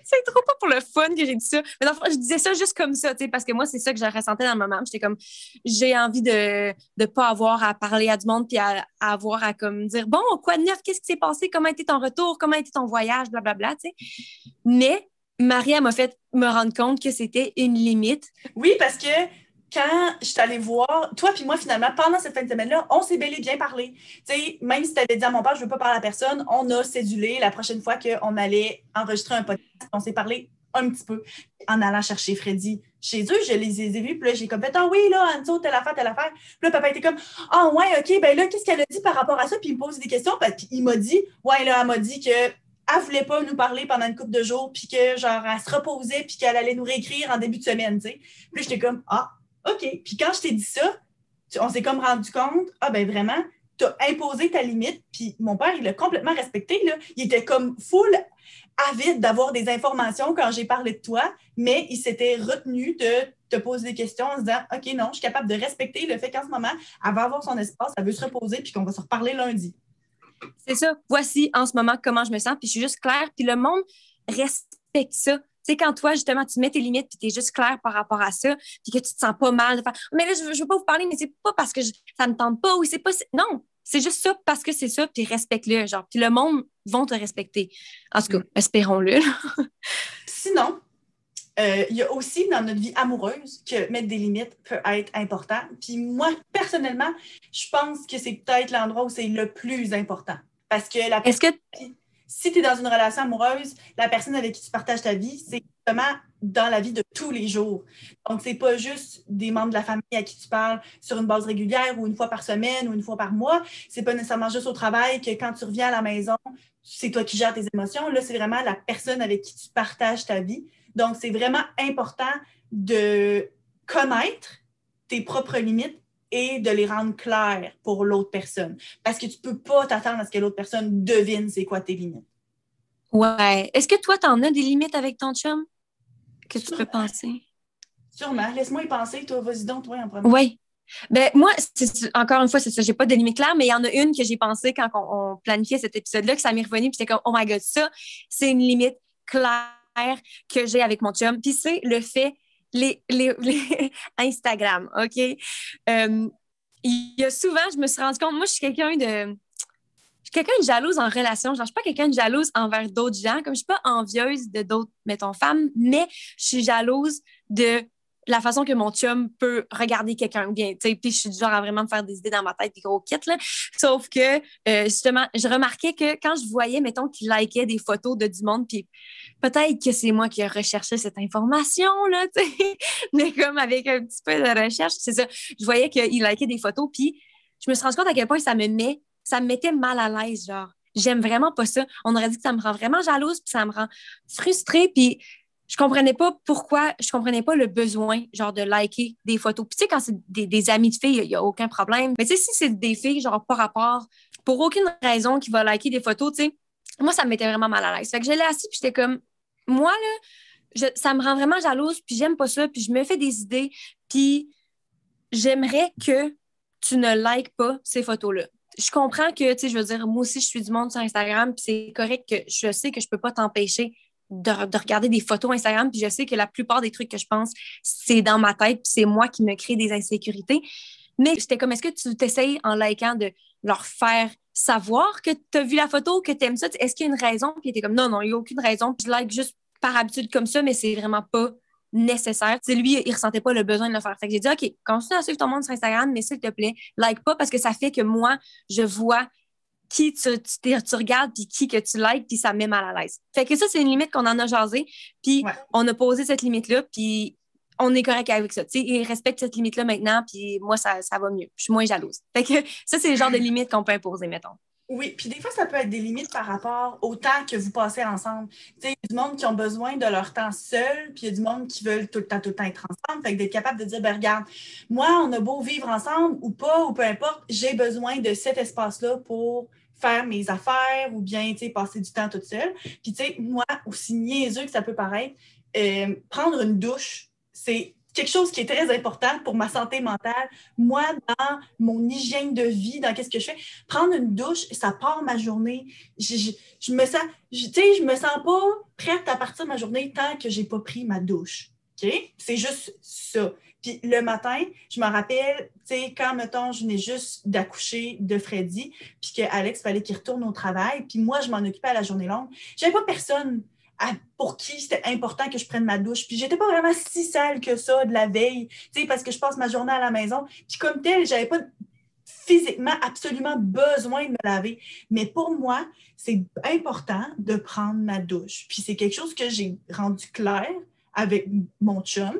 C'est trop pas pour le fun que j'ai dit ça. Mais dans le fond, je disais ça juste comme ça, tu sais, parce que moi, c'est ça que je ressentais dans le moment. J'étais comme, j'ai envie de pas avoir à parler à du monde puis à avoir à comme dire, bon, quoi de neuf? Qu'est-ce qui s'est passé? Comment a été ton retour? Comment a été ton voyage? Blablabla, tu sais. Mais Marie, elle m'a fait me rendre compte que c'était une limite. Oui, parce que quand je suis allée voir, toi puis moi, finalement, pendant cette fin de semaine-là, on s'est bel et bien parlé. Tu sais, même si tu avais dit à mon père, je veux pas parler à personne, on a cédulé la prochaine fois qu'on allait enregistrer un podcast. On s'est parlé un petit peu en allant chercher Freddy chez eux. Je les ai vus, puis là, j'ai comme fait, ah oui, là, Anso, telle affaire, telle affaire. Puis là, papa était comme, ah ouais, OK, ben là, qu'est-ce qu'elle a dit par rapport à ça? Puis il me pose des questions, puis il m'a dit, ouais, là, elle m'a dit que elle voulait pas nous parler pendant une couple de jours, puis que, genre, elle se reposait, puis qu'elle allait nous réécrire en début de semaine, tu sais. Puis j'étais comme, ah, OK. Puis quand je t'ai dit ça, on s'est comme rendu compte, ah, ben vraiment, t'as imposé ta limite, puis mon père, il l'a complètement respecté, là. Il était comme full avide d'avoir des informations quand j'ai parlé de toi, mais il s'était retenu de te poser des questions en se disant, OK, non, je suis capable de respecter le fait qu'en ce moment, elle va avoir son espace, elle veut se reposer, puis qu'on va se reparler lundi. C'est ça. Voici en ce moment comment je me sens, puis je suis juste claire. Puis le monde respecte ça. Tu sais, quand toi, justement, tu mets tes limites, puis tu es juste clair par rapport à ça, puis que tu te sens pas mal de faire mais là, je veux pas vous parler, mais c'est pas parce que ça me tente pas ou c'est pas. Non, c'est juste ça parce que c'est ça, puis respecte-le. Genre, puis le monde vont te respecter. En tout cas, espérons-le. Sinon, il y a aussi dans notre vie amoureuse que mettre des limites peut être important. Puis moi, personnellement, je pense que c'est peut-être l'endroit où c'est le plus important. Parce que Est-ce que si tu es dans une relation amoureuse, la personne avec qui tu partages ta vie, c'est justement dans la vie de tous les jours. Donc, c'est pas juste des membres de la famille à qui tu parles sur une base régulière ou une fois par semaine ou une fois par mois. C'est pas nécessairement juste au travail que quand tu reviens à la maison, c'est toi qui gères tes émotions. Là, c'est vraiment la personne avec qui tu partages ta vie. Donc, c'est vraiment important de connaître tes propres limites et de les rendre claires pour l'autre personne. Parce que tu ne peux pas t'attendre à ce que l'autre personne devine c'est quoi tes limites. ouais. Est-ce que toi, t'en as des limites avec ton chum que tu peux Sûrement. penser? Sûrement. Laisse-moi y penser. Toi, vas-y donc, toi, en premier. Oui. Ben, moi, encore une fois, c'est ça. J'ai pas de limite claire, mais il y en a une que j'ai pensé quand on planifiait cet épisode-là, que ça m'est revenu, puis j'étais comme, oh my God, ça, c'est une limite claire que j'ai avec mon chum. Puis c'est le fait, les Instagram, OK? Il y a souvent, je me suis rendu compte, moi, je suis quelqu'un de jalouse en relation. Genre, je suis pas quelqu'un de jalouse envers d'autres gens. Comme je suis pas envieuse de d'autres, mettons, femmes, mais je suis jalouse de la façon que mon chum peut regarder quelqu'un bien, tu sais, puis je suis du genre à vraiment me faire des idées dans ma tête, des gros kits, là. Sauf que, justement, je remarquais que quand je voyais, mettons, qu'il likait des photos de du monde, puis peut-être que c'est moi qui ai recherché cette information, là, tu sais, mais comme avec un petit peu de recherche, c'est ça. Je voyais qu'il likait des photos, puis je me suis rendu compte à quel point ça me mettait mal à l'aise, genre. J'aime vraiment pas ça. On aurait dit que ça me rend vraiment jalouse, puis ça me rend frustrée, puis je comprenais pas pourquoi, je comprenais pas le besoin, genre, de liker des photos. Puis tu sais, quand c'est des amis de filles, il y a aucun problème. Mais tu sais, si c'est des filles, genre, par rapport, pour aucune raison qui va liker des photos, tu sais, moi, ça me mettait vraiment mal à l'aise. Fait que je l'ai assis, puis j'étais comme, moi, là, ça me rend vraiment jalouse, puis j'aime pas ça, puis je me fais des idées, puis j'aimerais que tu ne likes pas ces photos-là. Je comprends que, tu sais, je veux dire, moi aussi, je suis du monde sur Instagram, puis c'est correct que je sais que je peux pas t'empêcher de regarder des photos Instagram, puis je sais que la plupart des trucs que je pense, c'est dans ma tête, puis c'est moi qui me crée des insécurités. Mais j'étais comme, est-ce que tu t'essayes en likant de leur faire savoir que tu as vu la photo, que tu aimes ça? Est-ce qu'il y a une raison? Puis il était comme, non, non, il n'y a aucune raison. Puis je like juste par habitude comme ça, mais c'est vraiment pas nécessaire. T'sais, lui, il ressentait pas le besoin de le faire. Fait que j'ai dit, OK, continue à suivre ton monde sur Instagram, mais s'il te plaît, like pas parce que ça fait que moi, je vois qui tu regardes puis qui que tu likes puis ça me met mal à l'aise. Fait que ça, c'est une limite qu'on en a jasé puis on a posé cette limite-là puis on est correct avec ça. Tu sais, il respecte cette limite-là maintenant puis moi, ça va mieux. Je suis moins jalouse. Fait que ça, c'est le genre de limite qu'on peut imposer, mettons. Oui, puis des fois, ça peut être des limites par rapport au temps que vous passez ensemble. Tu sais, il y a du monde qui ont besoin de leur temps seul, puis il y a du monde qui veulent tout le temps être ensemble. Fait que d'être capable de dire, ben regarde, moi, on a beau vivre ensemble ou pas, ou peu importe, j'ai besoin de cet espace-là pour faire mes affaires ou bien, tu sais, passer du temps toute seule. Puis, tu sais, moi, aussi niaiseux que ça peut paraître, prendre une douche, c'est quelque chose qui est très important pour ma santé mentale. Moi, dans mon hygiène de vie, dans qu'est-ce que je fais, prendre une douche, ça part ma journée. Je me sens, je me sens pas prête à partir de ma journée tant que j'ai pas pris ma douche. OK? C'est juste ça. Puis le matin, je me rappelle, tu sais, quand, mettons, je venais juste d'accoucher de Freddy, puis qu'Alex fallait qu'il retourne au travail, puis moi, je m'en occupais à la journée longue. J'avais pas personne pour qui c'était important que je prenne ma douche. Puis j'étais pas vraiment si sale que ça de la veille, tu sais, parce que je passe ma journée à la maison. Puis comme tel, j'avais pas physiquement absolument besoin de me laver. Mais pour moi, c'est important de prendre ma douche. Puis c'est quelque chose que j'ai rendu clair avec mon chum,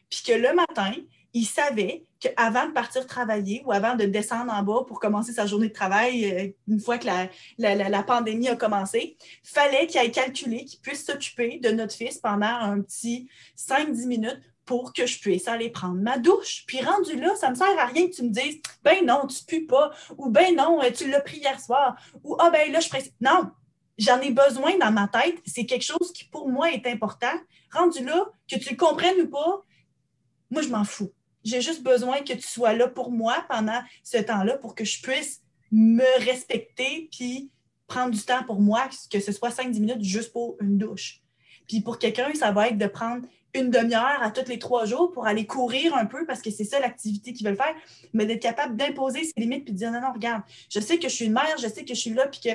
puis que le matin, il savait qu'avant de partir travailler ou avant de descendre en bas pour commencer sa journée de travail, une fois que la pandémie a commencé, il fallait qu'il aille calculer, qu'il puisse s'occuper de notre fils pendant un petit 5-10 minutes pour que je puisse aller prendre ma douche. Puis rendu là, ça ne me sert à rien que tu me dises « Ben non, tu ne pues pas » ou « Ben non, tu l'as pris hier soir » ou « Ah ben là, je presse. » Non, j'en ai besoin dans ma tête. C'est quelque chose qui, pour moi, est important. Rendu là, que tu le comprennes ou pas, moi, je m'en fous. J'ai juste besoin que tu sois là pour moi pendant ce temps-là pour que je puisse me respecter puis prendre du temps pour moi, que ce soit 5-10 minutes juste pour une douche. Puis pour quelqu'un, ça va être de prendre une demi-heure à tous les 3 jours pour aller courir un peu parce que c'est ça l'activité qu'ils veulent faire, mais d'être capable d'imposer ses limites puis de dire non, non, regarde, je sais que je suis une mère, je sais que je suis là puis que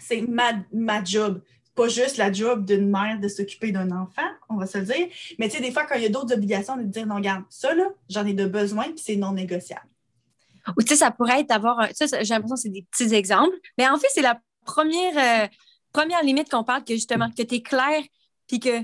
c'est ma job. Pas juste la job d'une mère de s'occuper d'un enfant, on va se le dire, mais tu sais, des fois, quand il y a d'autres obligations, de dire non, regarde, ça, là, j'en ai de besoin, puis c'est non négociable. Ou tu sais, ça pourrait être d'avoir ça, j'ai l'impression que c'est des petits exemples. Mais en fait, c'est la première limite qu'on parle, que justement, que tu es clair, puis que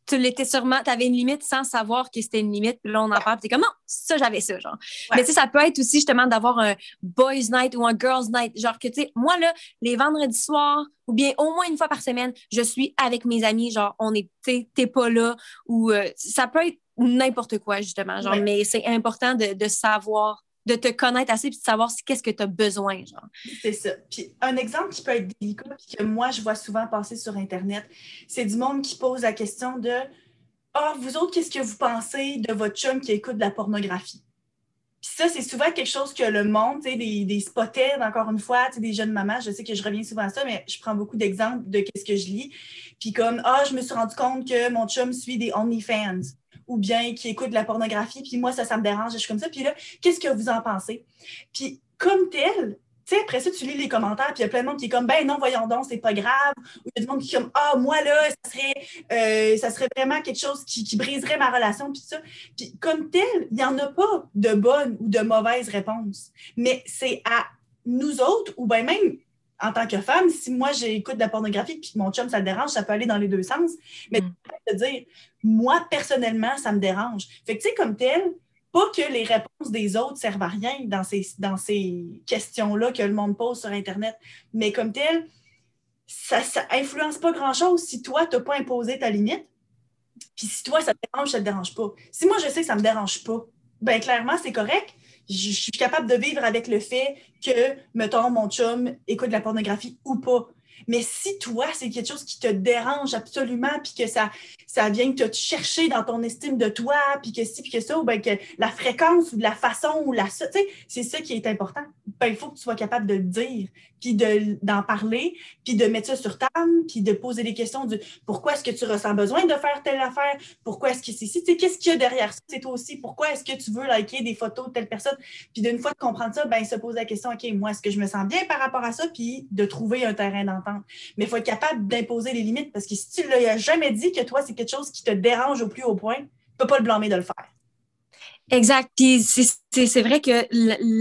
tu l'étais sûrement, tu avais une limite sans savoir que c'était une limite. Puis là, on en parle, puis t'es comme non, ça, j'avais ça, genre. Ouais. Mais tu sais, ça peut être aussi justement d'avoir un boys night ou un girls night. Genre que, tu sais, moi, là, les vendredis soirs, ou bien au moins une fois par semaine, je suis avec mes amis, genre, on est, tu sais, t'es pas là, ou ça peut être n'importe quoi, justement, genre, ouais. Mais c'est important de savoir, de te connaître assez puis de savoir qu'est-ce que tu as besoin, genre. C'est ça. Puis un exemple qui peut être délicat puis que moi, je vois souvent passer sur Internet, c'est du monde qui pose la question de « Ah, vous autres, qu'est-ce que vous pensez de votre chum qui écoute de la pornographie? » Puis ça, c'est souvent quelque chose que le monde, tu sais, des spotheads, encore une fois, tu sais, des jeunes mamans, je sais que je reviens souvent à ça, mais je prends beaucoup d'exemples de qu'est-ce que je lis. Puis comme « Ah, je me suis rendu compte que mon chum suit des OnlyFans. » ou bien qui écoutent de la pornographie, puis moi, ça me dérange, je suis comme ça. Puis là, qu'est-ce que vous en pensez? Puis comme tel, tu sais, après ça, tu lis les commentaires, puis il y a plein de monde qui est comme, ben non, voyons donc, c'est pas grave. Ou il y a du monde qui est comme, ah, moi, là, ça serait vraiment quelque chose qui briserait ma relation, puis ça. Puis comme tel, il n'y en a pas de bonnes ou de mauvaises réponses. Mais c'est à nous autres, ou bien même en tant que femme, si moi, j'écoute de la pornographie puis que mon chum, ça le dérange, ça peut aller dans les deux sens. Mais de dire, moi, personnellement, ça me dérange. Fait que, tu sais, comme tel, pas que les réponses des autres servent à rien dans ces questions-là que le monde pose sur Internet, mais comme tel, ça influence pas grand-chose si toi, tu n'as pas imposé ta limite. Puis si toi, ça te dérange, ça te dérange pas. Si moi, je sais que ça me dérange pas, bien, clairement, c'est correct. Je suis capable de vivre avec le fait que, mettons, mon chum écoute de la pornographie ou pas. Mais si toi, c'est quelque chose qui te dérange absolument, puis que ça vient te chercher dans ton estime de toi, puis que si, puis que ça, ou bien que la fréquence ou de la façon, ou tu sais, c'est ça qui est important. Ben, il faut que tu sois capable de le dire, puis d'en parler, puis de mettre ça sur table, puis de poser des questions du pourquoi est-ce que tu ressens besoin de faire telle affaire, pourquoi est-ce que c'est ici, tu sais, qu'est-ce qu'il y a derrière ça, c'est toi aussi, pourquoi est-ce que tu veux liker des photos de telle personne, puis d'une fois de comprendre ça, ben, se poser la question, OK, moi, est-ce que je me sens bien par rapport à ça, puis de trouver un terrain d'entente. Mais il faut être capable d'imposer les limites parce que si tu ne l'as jamais dit que toi, c'est quelque chose qui te dérange au plus haut point, tu ne peux pas le blâmer de le faire. Exact. Puis c'est vrai que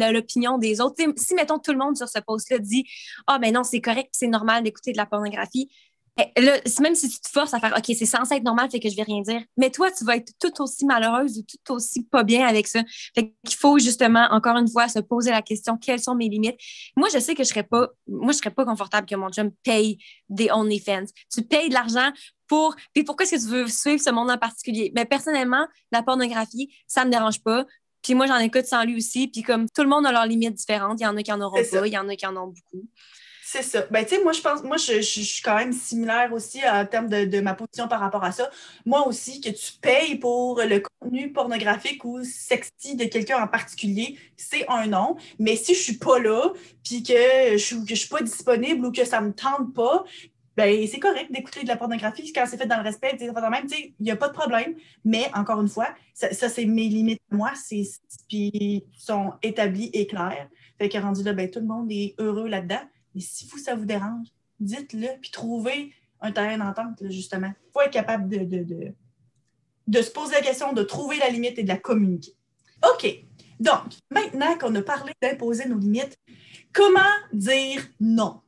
l'opinion des autres, si, mettons, tout le monde sur ce post-là dit « Ah, ben non, c'est correct, c'est normal d'écouter de la pornographie », là, même si tu te forces à faire « OK, c'est censé être normal, fait que je vais rien dire », mais toi, tu vas être tout aussi malheureuse ou tout aussi pas bien avec ça. Fait qu'il faut justement, encore une fois, se poser la question « Quelles sont mes limites? » Moi, je sais que je serais pas confortable que mon chum paye des OnlyFans. Tu payes de l'argent puis pourquoi est-ce que tu veux suivre ce monde en particulier? Mais personnellement, la pornographie, ça me dérange pas. Puis moi, j'en écoute sans lui aussi. Puis comme tout le monde a leurs limites différentes. Il y en a qui en auront C'est ça. pas, il y en a qui en ont beaucoup. C'est ça. Ben, tu sais, moi, je suis quand même similaire aussi en termes de ma position par rapport à ça. Moi aussi, que tu payes pour le contenu pornographique ou sexy de quelqu'un en particulier, c'est un non. Mais si je suis pas là, puis que je suis pas disponible ou que ça me tente pas, ben, c'est correct d'écouter de la pornographie quand c'est fait dans le respect. Même, tu sais, il n'y a pas de problème. Mais encore une fois, ça c'est mes limites à moi, puis sont établies et claires. Fait que rendu là, ben, tout le monde est heureux là-dedans. Mais si ça vous dérange, dites-le, puis trouvez un terrain d'entente, là, justement. Il faut être capable de se poser la question, de trouver la limite et de la communiquer. OK. Donc, maintenant qu'on a parlé d'imposer nos limites, comment dire non?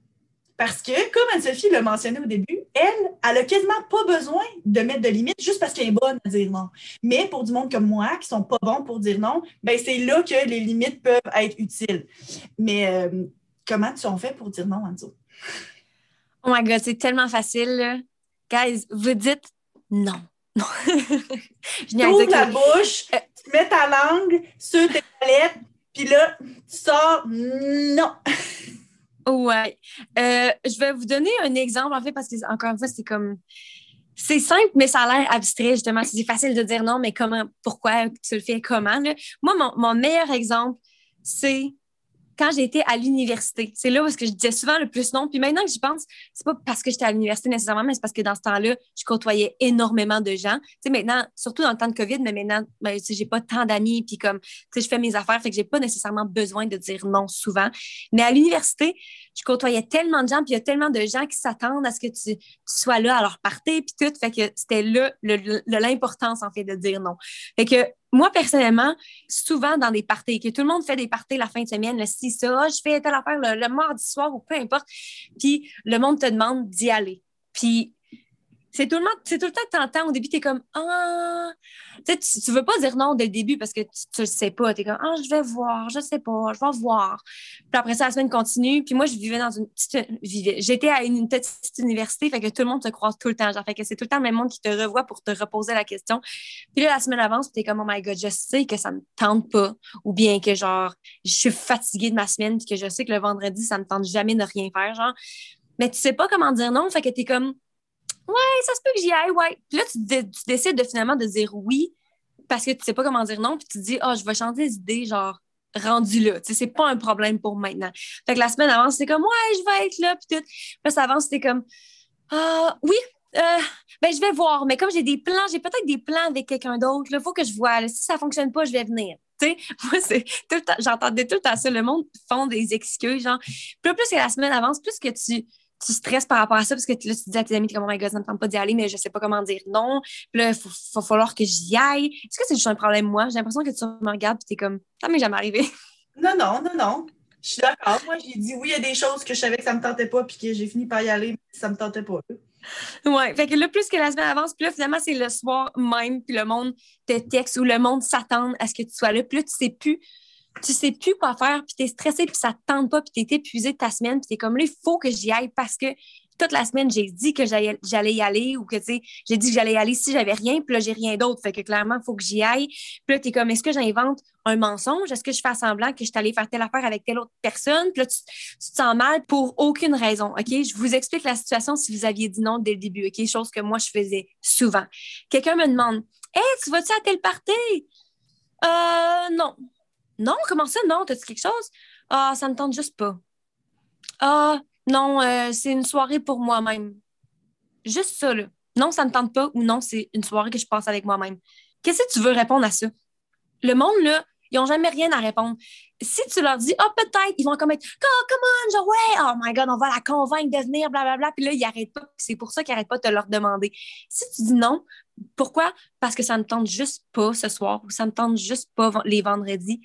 Parce que, comme Anne-Sophie l'a mentionné au début, elle a quasiment pas besoin de mettre de limites juste parce qu'elle est bonne à dire non. Mais pour du monde comme moi, qui sont pas bons pour dire non, ben c'est là que les limites peuvent être utiles. Mais comment on fait pour dire non, Anne-Sophie? Oh my God, c'est tellement facile, là. Guys, vous dites non. Non. Tu ouvres la bouche, tu mets ta langue sur tes palettes, puis là, tu sors non. Ouais. Je vais vous donner un exemple, en fait, parce que, encore une fois, c'est comme. C'est simple, mais ça a l'air abstrait, justement. C'est facile de dire non, mais comment, pourquoi tu le fais, comment, là? Moi, mon meilleur exemple, c'est quand j'étais à l'université. C'est là où je disais souvent le plus non. Puis maintenant que j'y pense, c'est pas parce que j'étais à l'université nécessairement, mais c'est parce que dans ce temps-là, je côtoyais énormément de gens. Tu sais, maintenant, surtout dans le temps de COVID, mais maintenant, ben, tu sais, j'ai pas tant d'amis, puis comme, tu sais, je fais mes affaires, fait que j'ai pas nécessairement besoin de dire non souvent. Mais à l'université, je côtoyais tellement de gens, puis il y a tellement de gens qui s'attendent à ce que tu sois là à leur party, puis tout. Fait que c'était là l'importance, en fait, de dire non. Fait que moi, personnellement, souvent dans des parties, que tout le monde fait des parties la fin de semaine, si ça, je fais telle affaire le mardi soir ou peu importe, puis le monde te demande d'y aller. Puis c'est tout le temps tentant. Au début, t'es comme, ah, tu veux pas dire non dès le début parce que tu le sais pas. T'es comme, ah, je vais voir, je sais pas, je vais voir. Puis après ça, la semaine continue. Puis moi, j'étais à une petite université, fait que tout le monde te croise tout le temps. Genre, fait que c'est tout le temps le même monde qui te revoit pour te reposer la question. Puis là, la semaine avance, puis t'es comme, oh my God, je sais que ça me tente pas. Ou bien que, genre, je suis fatiguée de ma semaine, puis que je sais que le vendredi, ça me tente jamais de rien faire, genre. Mais tu sais pas comment dire non, fait que t'es comme, ouais, ça se peut que j'y aille, ouais. Puis là, tu décides finalement de dire oui parce que tu sais pas comment dire non, puis tu te dis, je vais changer d'idée, genre, rendu là. Tu sais, c'est pas un problème pour maintenant. Fait que la semaine avance, c'est comme, ouais, je vais être là, puis tout. Puis là, ça avance, c'est comme, oui, euh, ben, je vais voir. Mais comme j'ai peut-être des plans avec quelqu'un d'autre, il faut que je vois. Là, si ça fonctionne pas, je vais venir. Tu sais, moi, c'est tout le temps, j'entendais tout le temps ça. Le monde font des excuses, genre. Puis là, plus que la semaine avance, plus que tu stresses par rapport à ça parce que là, tu dis à tes amis, t'es comme, oh my God, ça me tente pas d'y aller, mais je sais pas comment dire non. Puis là, il va falloir que j'y aille. Est-ce que c'est juste un problème, moi? J'ai l'impression que tu me regardes et t'es comme, ça m'est jamais arrivé. Non, non, non, non. Je suis d'accord. Moi, j'ai dit oui, il y a des choses que je savais que ça me tentait pas, puis que j'ai fini par y aller, mais ça me tentait pas. Ouais, fait que là, plus que la semaine avance, puis là, finalement, c'est le soir même, puis le monde te texte ou le monde s'attend à ce que tu sois là. Puis là, tu sais plus quoi faire, puis t'es stressé, puis ça te tente pas, puis t'es épuisé de ta semaine, puis t'es comme là, il faut que j'y aille parce que toute la semaine, j'ai dit que j'allais y aller ou que, tu sais, j'ai dit que j'allais y aller si j'avais rien, puis là, j'ai rien d'autre. Fait que clairement, il faut que j'y aille. Puis là, t'es comme, est-ce que j'invente un mensonge? Est-ce que je fais semblant que je suis allée faire telle affaire avec telle autre personne? Puis là, tu te sens mal pour aucune raison, OK? Je vous explique la situation si vous aviez dit non dès le début, OK? Chose que moi, je faisais souvent. Quelqu'un me demande, hey, tu vas-tu à tel party? Non. Non, comment ça, non? T'as-tu quelque chose? Ah, ça me tente juste pas. Ah, non, c'est une soirée pour moi-même. Juste ça, là. Non, ça me tente pas ou non, c'est une soirée que je passe avec moi-même. Qu'est-ce que tu veux répondre à ça? Le monde, là, ils n'ont jamais rien à répondre. Si tu leur dis, peut-être, ils vont comme être, come on, genre, ouais, oh my God, on va la convaincre de venir, blablabla. Puis là, ils n'arrêtent pas. C'est pour ça qu'ils n'arrêtent pas de te leur demander. Si tu dis non, pourquoi? Parce que ça me tente juste pas ce soir ou ça me tente juste pas les vendredis.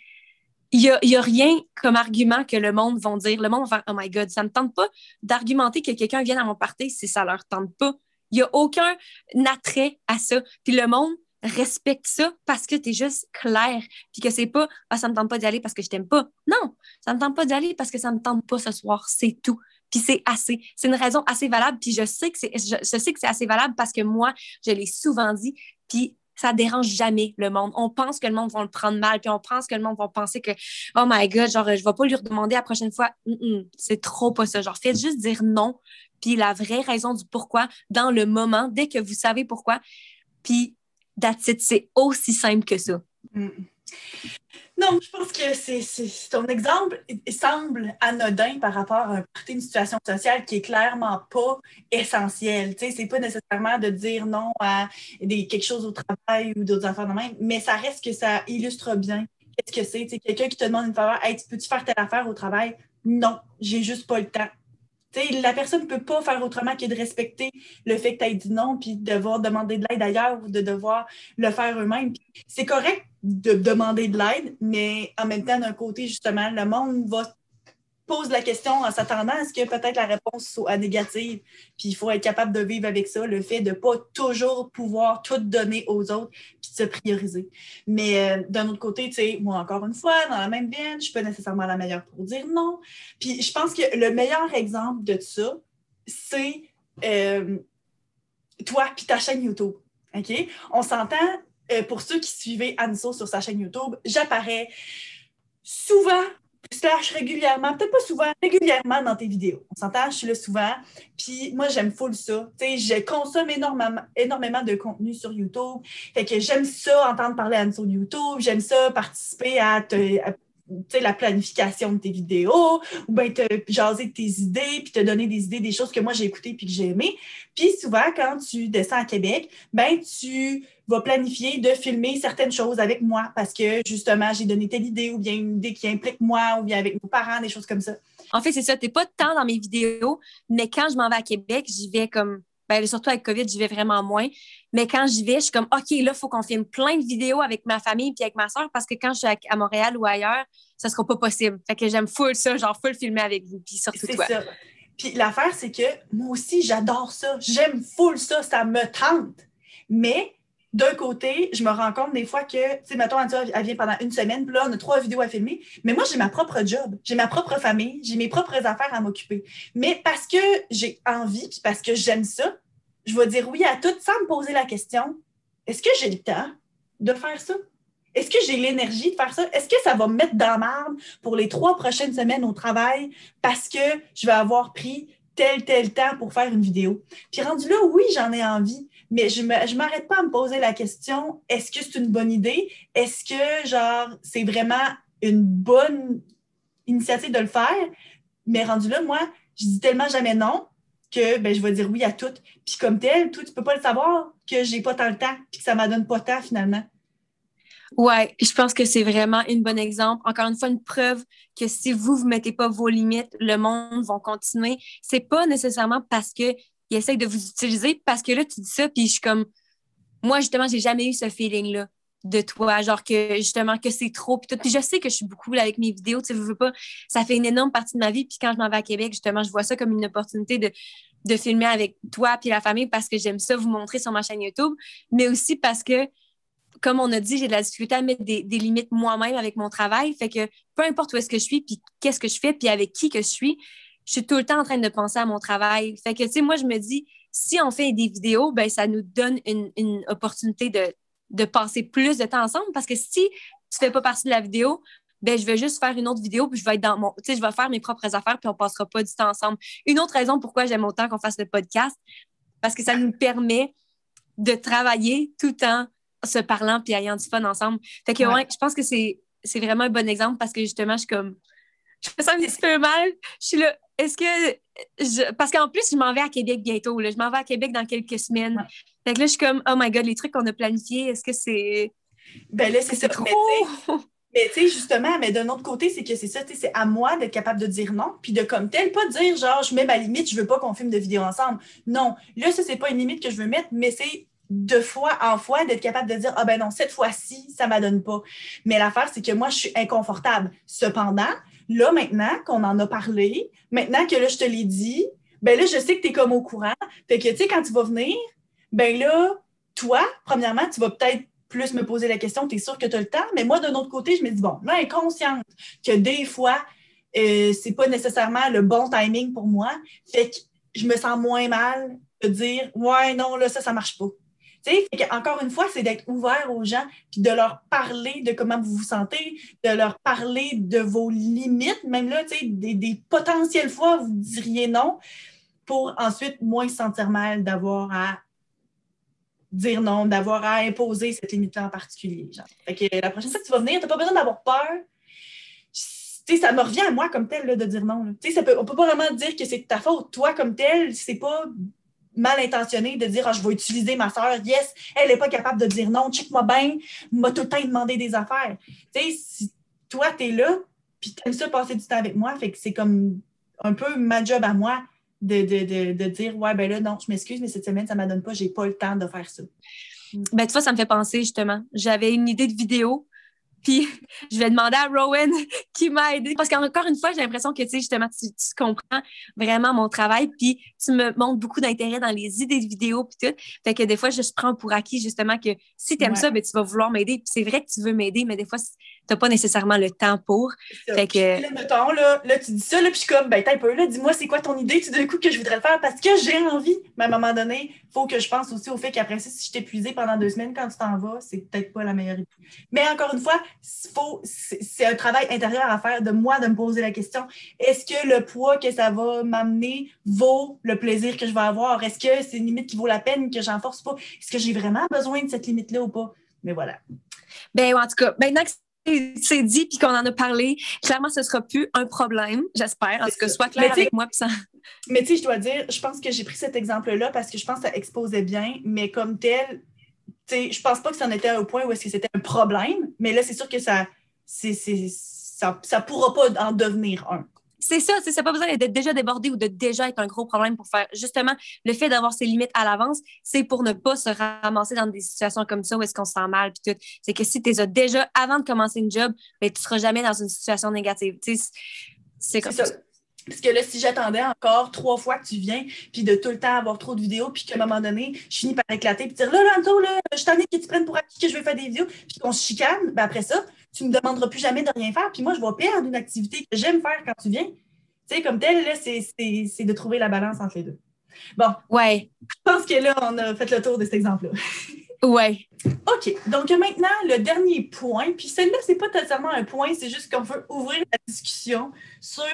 Il y a rien comme argument que le monde va dire. Le monde va faire, oh my God, ça me tente pas d'argumenter que quelqu'un vienne à mon party si ça leur tente pas. Il y a aucun attrait à ça. Puis le monde respecte ça parce que t'es juste clair. Puis que c'est pas, ça me tente pas d'y aller parce que je t'aime pas. Non, ça me tente pas d'y aller parce que ça me tente pas ce soir. C'est tout. Puis c'est assez. C'est une raison assez valable. Puis je sais que c'est assez valable parce que moi, je l'ai souvent dit. Puis ça dérange jamais le monde. On pense que le monde va le prendre mal, puis on pense que le monde va penser que oh my God, genre, je vais pas lui redemander la prochaine fois. C'est trop pas ça. Genre, faites juste dire non, puis la vraie raison du pourquoi dans le moment, dès que vous savez pourquoi, puis that's it, c'est aussi simple que ça. Mm. Non, je pense que ton exemple semble anodin par rapport à une situation sociale qui est clairement pas essentielle. Tu sais, c'est pas nécessairement de dire non à quelque chose au travail ou d'autres affaires de même, mais ça reste que ça illustre bien qu'est-ce que c'est. Tu sais, quelqu'un qui te demande une faveur, hey, peux-tu faire telle affaire au travail? Non, j'ai juste pas le temps. T'sais, la personne ne peut pas faire autrement que de respecter le fait que tu aies dit non, puis de devoir demander de l'aide ailleurs ou de devoir le faire eux-mêmes. C'est correct de demander de l'aide, mais en même temps, d'un côté, justement, le monde pose la question en s'attendant à ce que peut-être la réponse soit négative. Puis il faut être capable de vivre avec ça, le fait de ne pas toujours pouvoir tout donner aux autres puis de se prioriser. Mais d'un autre côté, tu sais, moi, encore une fois, dans la même veine, je ne suis pas nécessairement la meilleure pour dire non. Puis je pense que le meilleur exemple de ça, c'est toi puis ta chaîne YouTube. OK? On s'entend, pour ceux qui suivaient Anso sur sa chaîne YouTube, j'apparais souvent régulièrement, peut-être pas souvent, régulièrement dans tes vidéos. On s'entend, je suis là souvent. Puis moi, j'aime full ça. Tu sais, je consomme énormément de contenu sur YouTube. Fait que j'aime ça, entendre parler à sur YouTube. J'aime ça, participer à la planification de tes vidéos, ou bien te jaser de tes idées, puis te donner des idées, des choses que moi j'ai écoutées puis que j'ai aimées. Puis souvent, quand tu descends à Québec, ben tu vas planifier de filmer certaines choses avec moi parce que justement, j'ai donné telle idée ou bien une idée qui implique moi ou bien avec nos parents, des choses comme ça. En fait, c'est ça. T'es pas tant dans mes vidéos, mais quand je m'en vais à Québec, j'y vais comme... Ben, surtout avec COVID, j'y vais vraiment moins. Mais quand j'y vais, je suis comme, OK, là, il faut qu'on filme plein de vidéos avec ma famille puis avec ma soeur parce que quand je suis à Montréal ou ailleurs, ça sera pas possible. Fait que j'aime full ça, genre full filmer avec vous, puis surtout c'est toi. Ça. Puis l'affaire, c'est que moi aussi, j'adore ça. J'aime full ça, ça me tente. Mais d'un côté, je me rends compte des fois que, tu sais, mettons, elle vient pendant une semaine, puis là, on a 3 vidéos à filmer. Mais moi, j'ai ma propre job, j'ai ma propre famille, j'ai mes propres affaires à m'occuper. Mais parce que j'ai envie, puis parce que j'aime ça, je vais dire oui à tout sans me poser la question, est-ce que j'ai le temps de faire ça? Est-ce que j'ai l'énergie de faire ça? Est-ce que ça va me mettre dans la marde pour les 3 prochaines semaines au travail parce que je vais avoir pris tel temps pour faire une vidéo? Puis rendu là, oui, j'en ai envie, mais je m'arrête pas à me poser la question, est-ce que c'est une bonne idée? Est-ce que, genre, c'est vraiment une bonne initiative de le faire? Mais rendu là, moi, je dis tellement jamais non que ben, je vais dire oui à tout. Puis comme tel, toi, tu peux pas le savoir que j'ai pas tant le temps puis que ça ne m'adonne pas tant finalement. Ouais, je pense que c'est vraiment un bon exemple. Encore une fois, une preuve que si vous mettez pas vos limites, le monde va continuer. C'est pas nécessairement parce qu'ils essayent de vous utiliser, parce que là, tu dis ça, puis je suis comme, moi, justement, j'ai jamais eu ce feeling-là de toi, genre que, justement, que c'est trop, puis tout. Puis je sais que je suis beaucoup là avec mes vidéos, tu sais, je veux pas, ça fait une énorme partie de ma vie, puis quand je m'en vais à Québec, justement, je vois ça comme une opportunité de filmer avec toi puis la famille parce que j'aime ça vous montrer sur ma chaîne YouTube, mais aussi parce que comme on a dit, j'ai de la difficulté à mettre des limites moi-même avec mon travail. Fait que peu importe où est-ce que je suis, puis qu'est-ce que je fais, puis avec qui que je suis tout le temps en train de penser à mon travail. Fait que, tu sais, moi, je me dis, si on fait des vidéos, ben ça nous donne une opportunité de passer plus de temps ensemble parce que si tu fais pas partie de la vidéo, ben je vais juste faire une autre vidéo puis je vais être tu sais, je vais faire mes propres affaires puis on passera pas du temps ensemble. Une autre raison pourquoi j'aime autant qu'on fasse le podcast, parce que ça nous permet de travailler tout le temps se parlant puis ayant du fun ensemble. Fait que ouais, je pense que c'est vraiment un bon exemple parce que justement, je suis comme je me sens un petit peu mal. Je suis là, est-ce que parce qu'en plus, je m'en vais à Québec bientôt. Là. Je m'en vais à Québec dans quelques semaines. Ouais. Fait que là, je suis comme, oh my God, les trucs qu'on a planifiés, est-ce que c'est. Ben là, c'est trop. Mais tu sais, justement, mais d'un autre côté, c'est que c'est ça, c'est à moi d'être capable de dire non, puis de comme tel, pas dire genre, je mets ma limite, je veux pas qu'on filme de vidéos ensemble. Non, là, ça, c'est pas une limite que je veux mettre, mais c'est de fois en fois d'être capable de dire, ah ben non, cette fois-ci, ça m'adonne pas. Mais l'affaire, c'est que moi, je suis inconfortable. Cependant, là, maintenant qu'on en a parlé, maintenant que là, je te l'ai dit, ben là, je sais que tu es comme au courant. Fait que, tu sais, quand tu vas venir, ben là, toi, premièrement, tu vas peut-être plus me poser la question, tu es sûr que tu as le temps? Mais moi, d'un autre côté, je me dis, bon, là, elle est consciente que des fois, c'est pas nécessairement le bon timing pour moi. Fait que je me sens moins mal de dire, ouais, non, là, ça marche pas. Tu sais, encore une fois, c'est d'être ouvert aux gens, puis de leur parler de comment vous vous sentez, de leur parler de vos limites, même là, tu sais, des potentielles fois où vous diriez non, pour ensuite moins se sentir mal d'avoir à dire non, d'avoir à imposer cette limite-là en particulier. Genre. Fait que la prochaine fois que tu vas venir, tu n'as pas besoin d'avoir peur. T'sais, ça me revient à moi comme tel là, de dire non. On ne peut pas vraiment dire que c'est de ta faute. Toi, comme tel, c'est pas mal intentionné de dire je vais utiliser ma soeur. Yes, elle n'est pas capable de dire non. Check-moi bien, m'a tout le temps demandé des affaires. Si toi, tu es là, puis tu aimes ça passer du temps avec moi, fait que c'est comme un peu ma job à moi de dire ouais, ben là, non, je m'excuse, mais cette semaine, ça ne m'adonne pas, j'ai pas le temps de faire ça. Ben, tu vois, ça me fait penser justement. J'avais une idée de vidéo. Puis, je vais demander à Rowan qui m'a aidé. Parce qu'encore une fois, j'ai l'impression que, tu sais, justement, tu comprends vraiment mon travail. Puis, tu me montres beaucoup d'intérêt dans les idées de vidéos puis tout. Fait que des fois, je prends pour acquis, justement, que si tu aimes ça, ben, tu vas vouloir m'aider. Puis, c'est vrai que tu veux m'aider, mais des fois, tu n'as pas nécessairement le temps pour. Fait que... Puis là, mettons, là, tu dis ça, là, puis je suis comme, ben, t'as un peu, là, dis-moi, c'est quoi ton idée, tout d'un coup, que je voudrais le faire parce que j'ai envie. Mais à un moment donné, il faut que je pense aussi au fait qu'après ça, si je t'ai épuisé pendant 2 semaines, quand tu t'en vas, c'est peut-être pas la meilleure idée. Mais encore une fois, c'est un travail intérieur à faire de moi, de me poser la question, est-ce que le poids que ça va m'amener vaut le plaisir que je vais avoir? Est-ce que c'est une limite qui vaut la peine que j'en force pas? Est-ce que j'ai vraiment besoin de cette limite-là ou pas? Mais voilà. Ben, en tout cas, maintenant que c'est dit puis qu'on en a parlé, clairement, ce sera plus un problème, j'espère. En tout cas, sois clair avec moi. Ça... Mais tu sais, je dois dire, je pense que j'ai pris cet exemple-là parce que je pense que ça exposait bien, mais comme tel, tu sais, je pense pas que ça en était au point où est-ce que c'était un problème, mais là, c'est sûr que ça pourra pas en devenir un. C'est ça, c'est pas besoin d'être déjà débordé ou de déjà être un gros problème pour faire. Justement, le fait d'avoir ses limites à l'avance, c'est pour ne pas se ramasser dans des situations comme ça où est-ce qu'on se sent mal puis tout. C'est que si tu les as déjà avant de commencer une job, ben, tu seras jamais dans une situation négative. C'est comme ça. Parce que là, si j'attendais encore 3 fois que tu viens, puis de tout le temps avoir trop de vidéos, puis qu'à un moment donné, je finis par éclater, puis dire là, Lanzo, là, je t'en ai que tu prennes pour acquis que je vais faire des vidéos, puis qu'on se chicane, ben après ça, tu me demanderas plus jamais de rien faire, puis moi, je vais perdre une activité que j'aime faire quand tu viens. Tu sais, comme tel, là, c'est de trouver la balance entre les deux. Bon. Ouais. Je pense que là, on a fait le tour de cet exemple-là. Ouais. OK. Donc maintenant, le dernier point, puis celle-là, c'est pas nécessairement un point, c'est juste qu'on veut ouvrir la discussion sur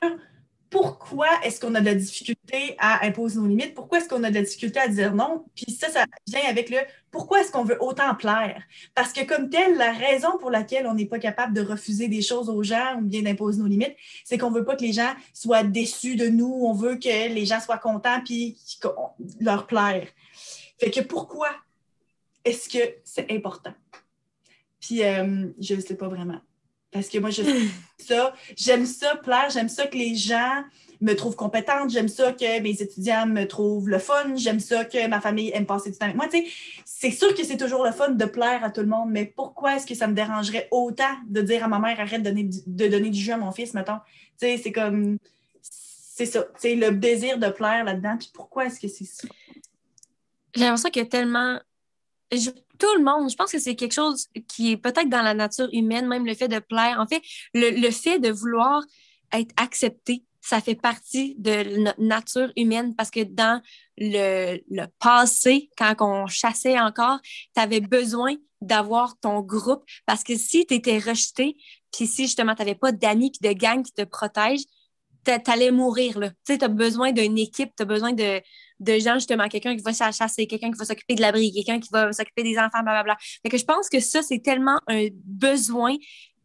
pourquoi est-ce qu'on a de la difficulté à imposer nos limites, pourquoi est-ce qu'on a de la difficulté à dire non, puis ça vient avec le pourquoi est-ce qu'on veut autant plaire. Parce que comme telle, la raison pour laquelle on n'est pas capable de refuser des choses aux gens ou bien d'imposer nos limites, c'est qu'on veut pas que les gens soient déçus de nous, on veut que les gens soient contents puis leur plaire. Fait que pourquoi est-ce que c'est important? Puis je ne sais pas vraiment. Parce que moi, j'aime ça plaire, j'aime ça que les gens me trouvent compétente, j'aime ça que mes étudiants me trouvent le fun, j'aime ça que ma famille aime passer du temps avec moi. Tu sais, c'est sûr que c'est toujours le fun de plaire à tout le monde, mais pourquoi est-ce que ça me dérangerait autant de dire à ma mère arrête de donner du jus à mon fils, mettons? Tu sais, c'est comme... C'est ça, c'est le désir de plaire là-dedans. Puis pourquoi est-ce que c'est ça? J'ai l'impression qu'il y a tellement... tout le monde, je pense que c'est quelque chose qui est peut-être dans la nature humaine, même le fait de plaire. En fait, le fait de vouloir être accepté, ça fait partie de notre nature humaine parce que dans le passé, quand on chassait encore, tu avais besoin d'avoir ton groupe parce que si tu étais rejeté, puis si justement tu n'avais pas d'amis puis de gang qui te protègent, t'allais mourir, là. Tu sais, t'as besoin d'une équipe, t'as besoin de gens, justement, quelqu'un qui va chasser, quelqu'un qui va s'occuper de l'abri, quelqu'un qui va s'occuper des enfants, blablabla. Fait que je pense que ça, c'est tellement un besoin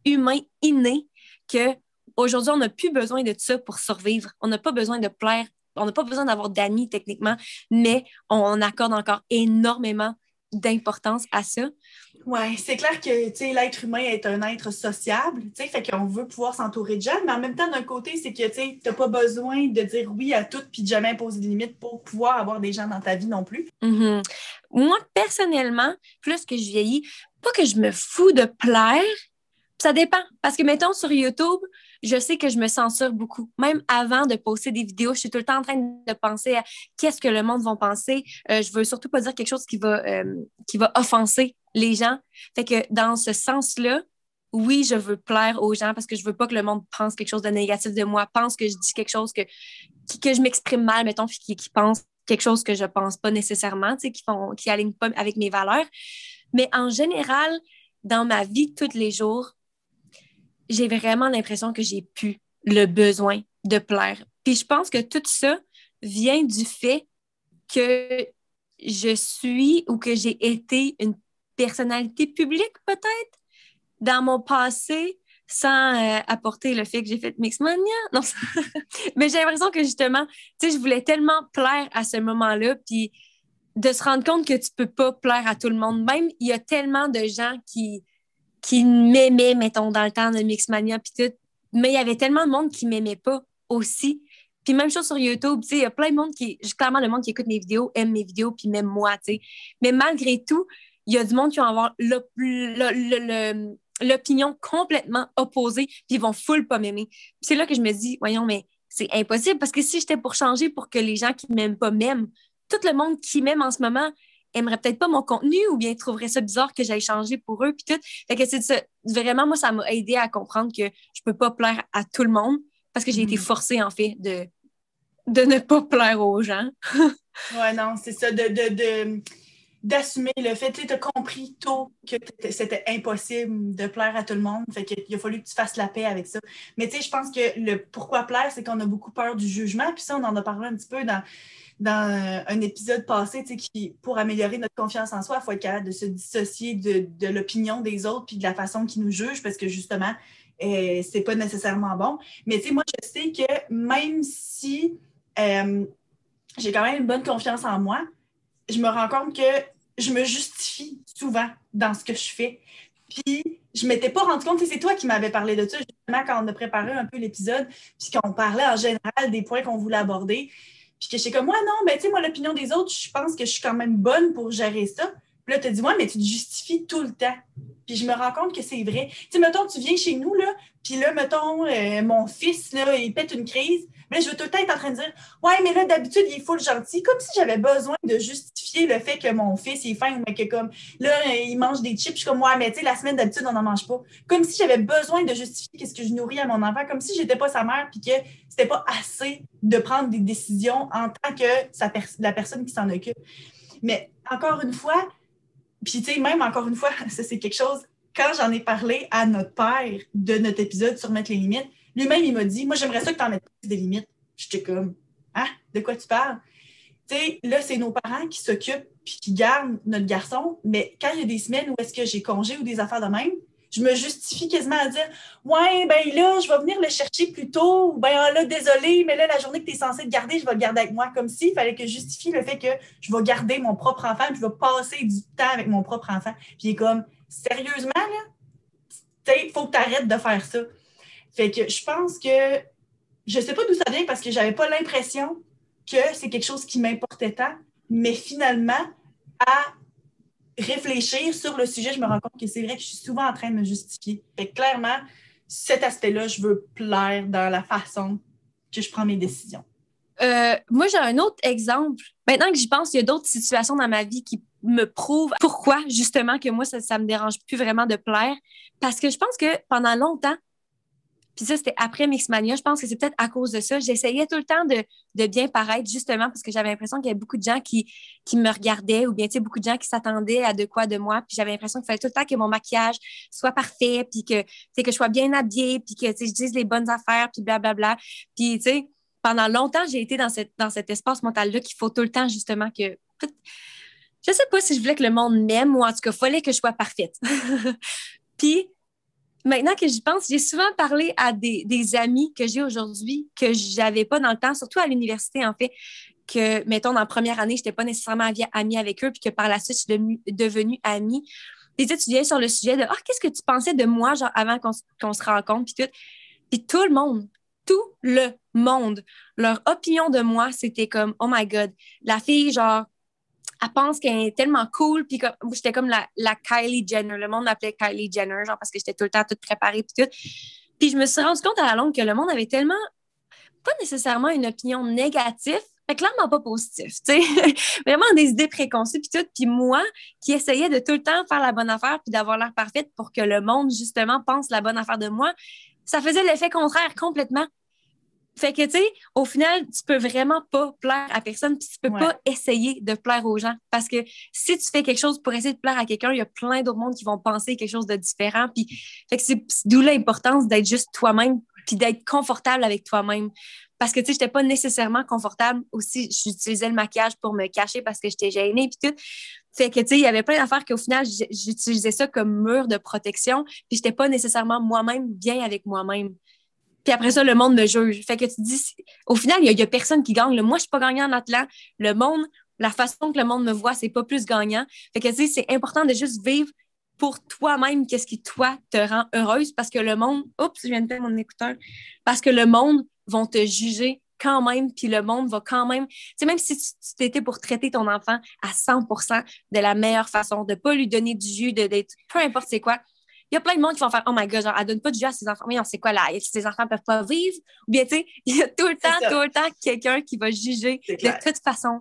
humain inné que aujourd'hui, on n'a plus besoin de ça pour survivre. On n'a pas besoin de plaire, on n'a pas besoin d'avoir d'amis, techniquement, mais on accorde encore énormément d'importance à ça. Oui, c'est clair que l'être humain est un être sociable, fait qu'on veut pouvoir s'entourer de gens, mais en même temps, d'un côté, c'est que tu n'as pas besoin de dire oui à tout puis de jamais imposer de limites pour pouvoir avoir des gens dans ta vie non plus. Mm-hmm. Moi, personnellement, plus que je vieillis, pas que je me fous de plaire, ça dépend. Parce que, mettons, sur YouTube, je sais que je me censure beaucoup. Même avant de poster des vidéos, je suis tout le temps en train de penser à qu'est-ce que le monde va penser. Je veux surtout pas dire quelque chose qui va offenser les gens. Fait que dans ce sens-là, oui, je veux plaire aux gens parce que je veux pas que le monde pense quelque chose de négatif de moi, pense que je dis quelque chose que je m'exprime mal, mettons, puis qui pense quelque chose que je pense pas nécessairement, tu sais, qui alignent pas avec mes valeurs. Mais en général, dans ma vie de tous les jours, j'ai vraiment l'impression que j'ai plus le besoin de plaire. Puis je pense que tout ça vient du fait que je suis ou que j'ai été une personnalité publique peut-être dans mon passé sans apporter le fait que j'ai fait Mixmania. Non, mais j'ai l'impression que justement, tu sais, je voulais tellement plaire à ce moment-là, puis de se rendre compte que tu peux pas plaire à tout le monde. Même, il y a tellement de gens qui m'aimaient, mettons, dans le temps de Mixmania, puis tout, mais il y avait tellement de monde qui m'aimait pas aussi. Puis même chose sur YouTube, tu sais, il y a plein de monde clairement, le monde qui écoute mes vidéos aime mes vidéos, puis même moi, tu sais. Mais malgré tout, il y a du monde qui va avoir l'opinion complètement opposée, puis ils vont full pas m'aimer. Puis c'est là que je me dis, voyons, mais c'est impossible, parce que si j'étais pour changer pour que les gens qui m'aiment pas m'aiment, tout le monde qui m'aime en ce moment aimerait peut-être pas mon contenu ou bien trouverait ça bizarre que j'aille changer pour eux, puis tout. Fait que c'est ça. Vraiment, moi, ça m'a aidé à comprendre que je peux pas plaire à tout le monde, parce que j'ai été forcée, en fait, de ne pas plaire aux gens. Ouais, non, c'est ça, d'assumer le fait, tu as compris tôt que c'était impossible de plaire à tout le monde, fait qu'il a fallu que tu fasses la paix avec ça. Mais tu sais, je pense que le pourquoi plaire, c'est qu'on a beaucoup peur du jugement, puis ça, on en a parlé un petit peu dans un épisode passé, tu sais, qui, pour améliorer notre confiance en soi, il faut être capable de se dissocier de l'opinion des autres puis de la façon qu'ils nous jugent, parce que justement, c'est pas nécessairement bon. Mais tu sais, moi, je sais que même si j'ai quand même une bonne confiance en moi, je me rends compte que je me justifie souvent dans ce que je fais. Puis, je ne m'étais pas rendu compte, c'est toi qui m'avais parlé de ça, justement, quand on a préparé un peu l'épisode, puis qu'on parlait en général des points qu'on voulait aborder. Puis que j'étais comme, moi, non, mais tu sais, moi, l'opinion des autres, je pense que je suis quand même bonne pour gérer ça. Puis là, tu as dit, ouais, mais tu te justifies tout le temps. Puis je me rends compte que c'est vrai. Tu sais, mettons, tu viens chez nous, là, puis là, mettons, mon fils, là, il pète une crise. Mais là, je veux tout le temps être en train de dire, ouais, mais là, d'habitude, il est full gentil. Comme si j'avais besoin de justifier le fait que mon fils, il est fin, mais que comme, là, il mange des chips. Je suis comme, ouais, mais tu sais, la semaine, d'habitude, on n'en mange pas. Comme si j'avais besoin de justifier qu'est-ce que je nourris à mon enfant. Comme si j'étais pas sa mère, puis que c'était pas assez de prendre des décisions en tant que la personne qui s'en occupe. Mais encore une fois, puis tu sais, même encore une fois, ça c'est quelque chose, quand j'en ai parlé à notre père de notre épisode sur mettre les limites, lui-même, il m'a dit, moi, j'aimerais ça que tu en mettes plus des limites. J'étais comme, ah, de quoi tu parles? Tu sais, là, c'est nos parents qui s'occupent puis qui gardent notre garçon, mais quand il y a des semaines où est-ce que j'ai congé ou des affaires de même, je me justifie quasiment à dire, ouais, ben là, je vais venir le chercher plus tôt, ou ben là, désolé, mais là, la journée que tu es censé le garder, je vais le garder avec moi, comme s'il fallait que je justifie le fait que je vais garder mon propre enfant, puis je vais passer du temps avec mon propre enfant. Puis il est comme, sérieusement, là, il faut que tu arrêtes de faire ça. Fait que je pense que je ne sais pas d'où ça vient parce que je n'avais pas l'impression que c'est quelque chose qui m'importait tant, mais finalement, à réfléchir sur le sujet, je me rends compte que c'est vrai que je suis souvent en train de me justifier. Fait que clairement, cet aspect-là, je veux plaire dans la façon que je prends mes décisions. Moi, j'ai un autre exemple. Maintenant que j'y pense, il y a d'autres situations dans ma vie qui me prouvent pourquoi, justement, que moi, ça me dérange plus vraiment de plaire. Parce que je pense que pendant longtemps, puis ça, c'était après Mixmania, je pense que c'est peut-être à cause de ça, j'essayais tout le temps de bien paraître, justement, parce que j'avais l'impression qu'il y avait beaucoup de gens qui me regardaient ou bien, tu sais, beaucoup de gens qui s'attendaient à de quoi de moi. Puis j'avais l'impression qu'il fallait tout le temps que mon maquillage soit parfait, puis que, tu sais, que je sois bien habillée, puis que, tu sais, je dise les bonnes affaires, puis blablabla. Puis, tu sais, pendant longtemps, j'ai été dans cet espace mental-là qu'il faut tout le temps, justement, que... Je sais pas si je voulais que le monde m'aime ou en tout cas, il fallait que je sois parfaite. Puis, maintenant que j'y pense, j'ai souvent parlé à des amis que j'ai aujourd'hui que j'avais pas dans le temps, surtout à l'université, en fait, que, mettons, dans la première année, j'étais pas nécessairement amie avec eux, puis que par la suite, je suis devenue amie. Puis tu viens sur le sujet de « Ah, qu'est-ce que tu pensais de moi, genre, avant qu'on se rencontre? » Puis tout. Puis tout le monde, leur opinion de moi, c'était comme « Oh my God, la fille, genre, elle pense qu'elle est tellement cool. » Puis j'étais comme la Kylie Jenner. Le monde m'appelait Kylie Jenner, genre parce que j'étais tout le temps toute préparée. Puis tout. Puis je me suis rendu compte à la longue que le monde avait tellement, pas nécessairement une opinion négative, mais clairement pas positive. Tu sais, vraiment des idées préconçues. Puis tout. Puis moi, qui essayais de tout le temps faire la bonne affaire puis d'avoir l'air parfaite pour que le monde, justement, pense la bonne affaire de moi, ça faisait l'effet contraire complètement. Fait que, tu sais, au final, tu peux vraiment pas plaire à personne, puis tu peux pas essayer de plaire aux gens. Parce que si tu fais quelque chose pour essayer de plaire à quelqu'un, il y a plein d'autres mondes qui vont penser quelque chose de différent. Puis, fait que c'est d'où l'importance d'être juste toi-même, puis d'être confortable avec toi-même. Parce que, tu sais, j'étais pas nécessairement confortable aussi. J'utilisais le maquillage pour me cacher parce que j'étais gênée, puis tout. Fait que, tu sais, il y avait plein d'affaires qu'au final, j'utilisais ça comme mur de protection, puis j'étais pas nécessairement moi-même bien avec moi-même. Puis après ça, le monde me juge. Fait que tu dis, au final, il y a personne qui gagne. Moi, je suis pas gagnant en attelant. Le monde, la façon que le monde me voit, c'est pas plus gagnant. Fait que tu sais, c'est important de juste vivre pour toi-même qu'est-ce qui, toi, te rend heureuse parce que le monde, oups, je viens de perdre mon écouteur, parce que le monde va te juger quand même, puis le monde va quand même, tu sais, même si tu t'étais pour traiter ton enfant à 100% de la meilleure façon, de pas lui donner du jus, d'être peu importe c'est quoi, il y a plein de monde qui vont faire « Oh my God, genre, elle donne pas de jus à ses enfants. Mais on sait quoi, là? Ses enfants peuvent pas vivre. » Ou bien, tu sais, il y a tout le temps quelqu'un qui va juger de toute façon.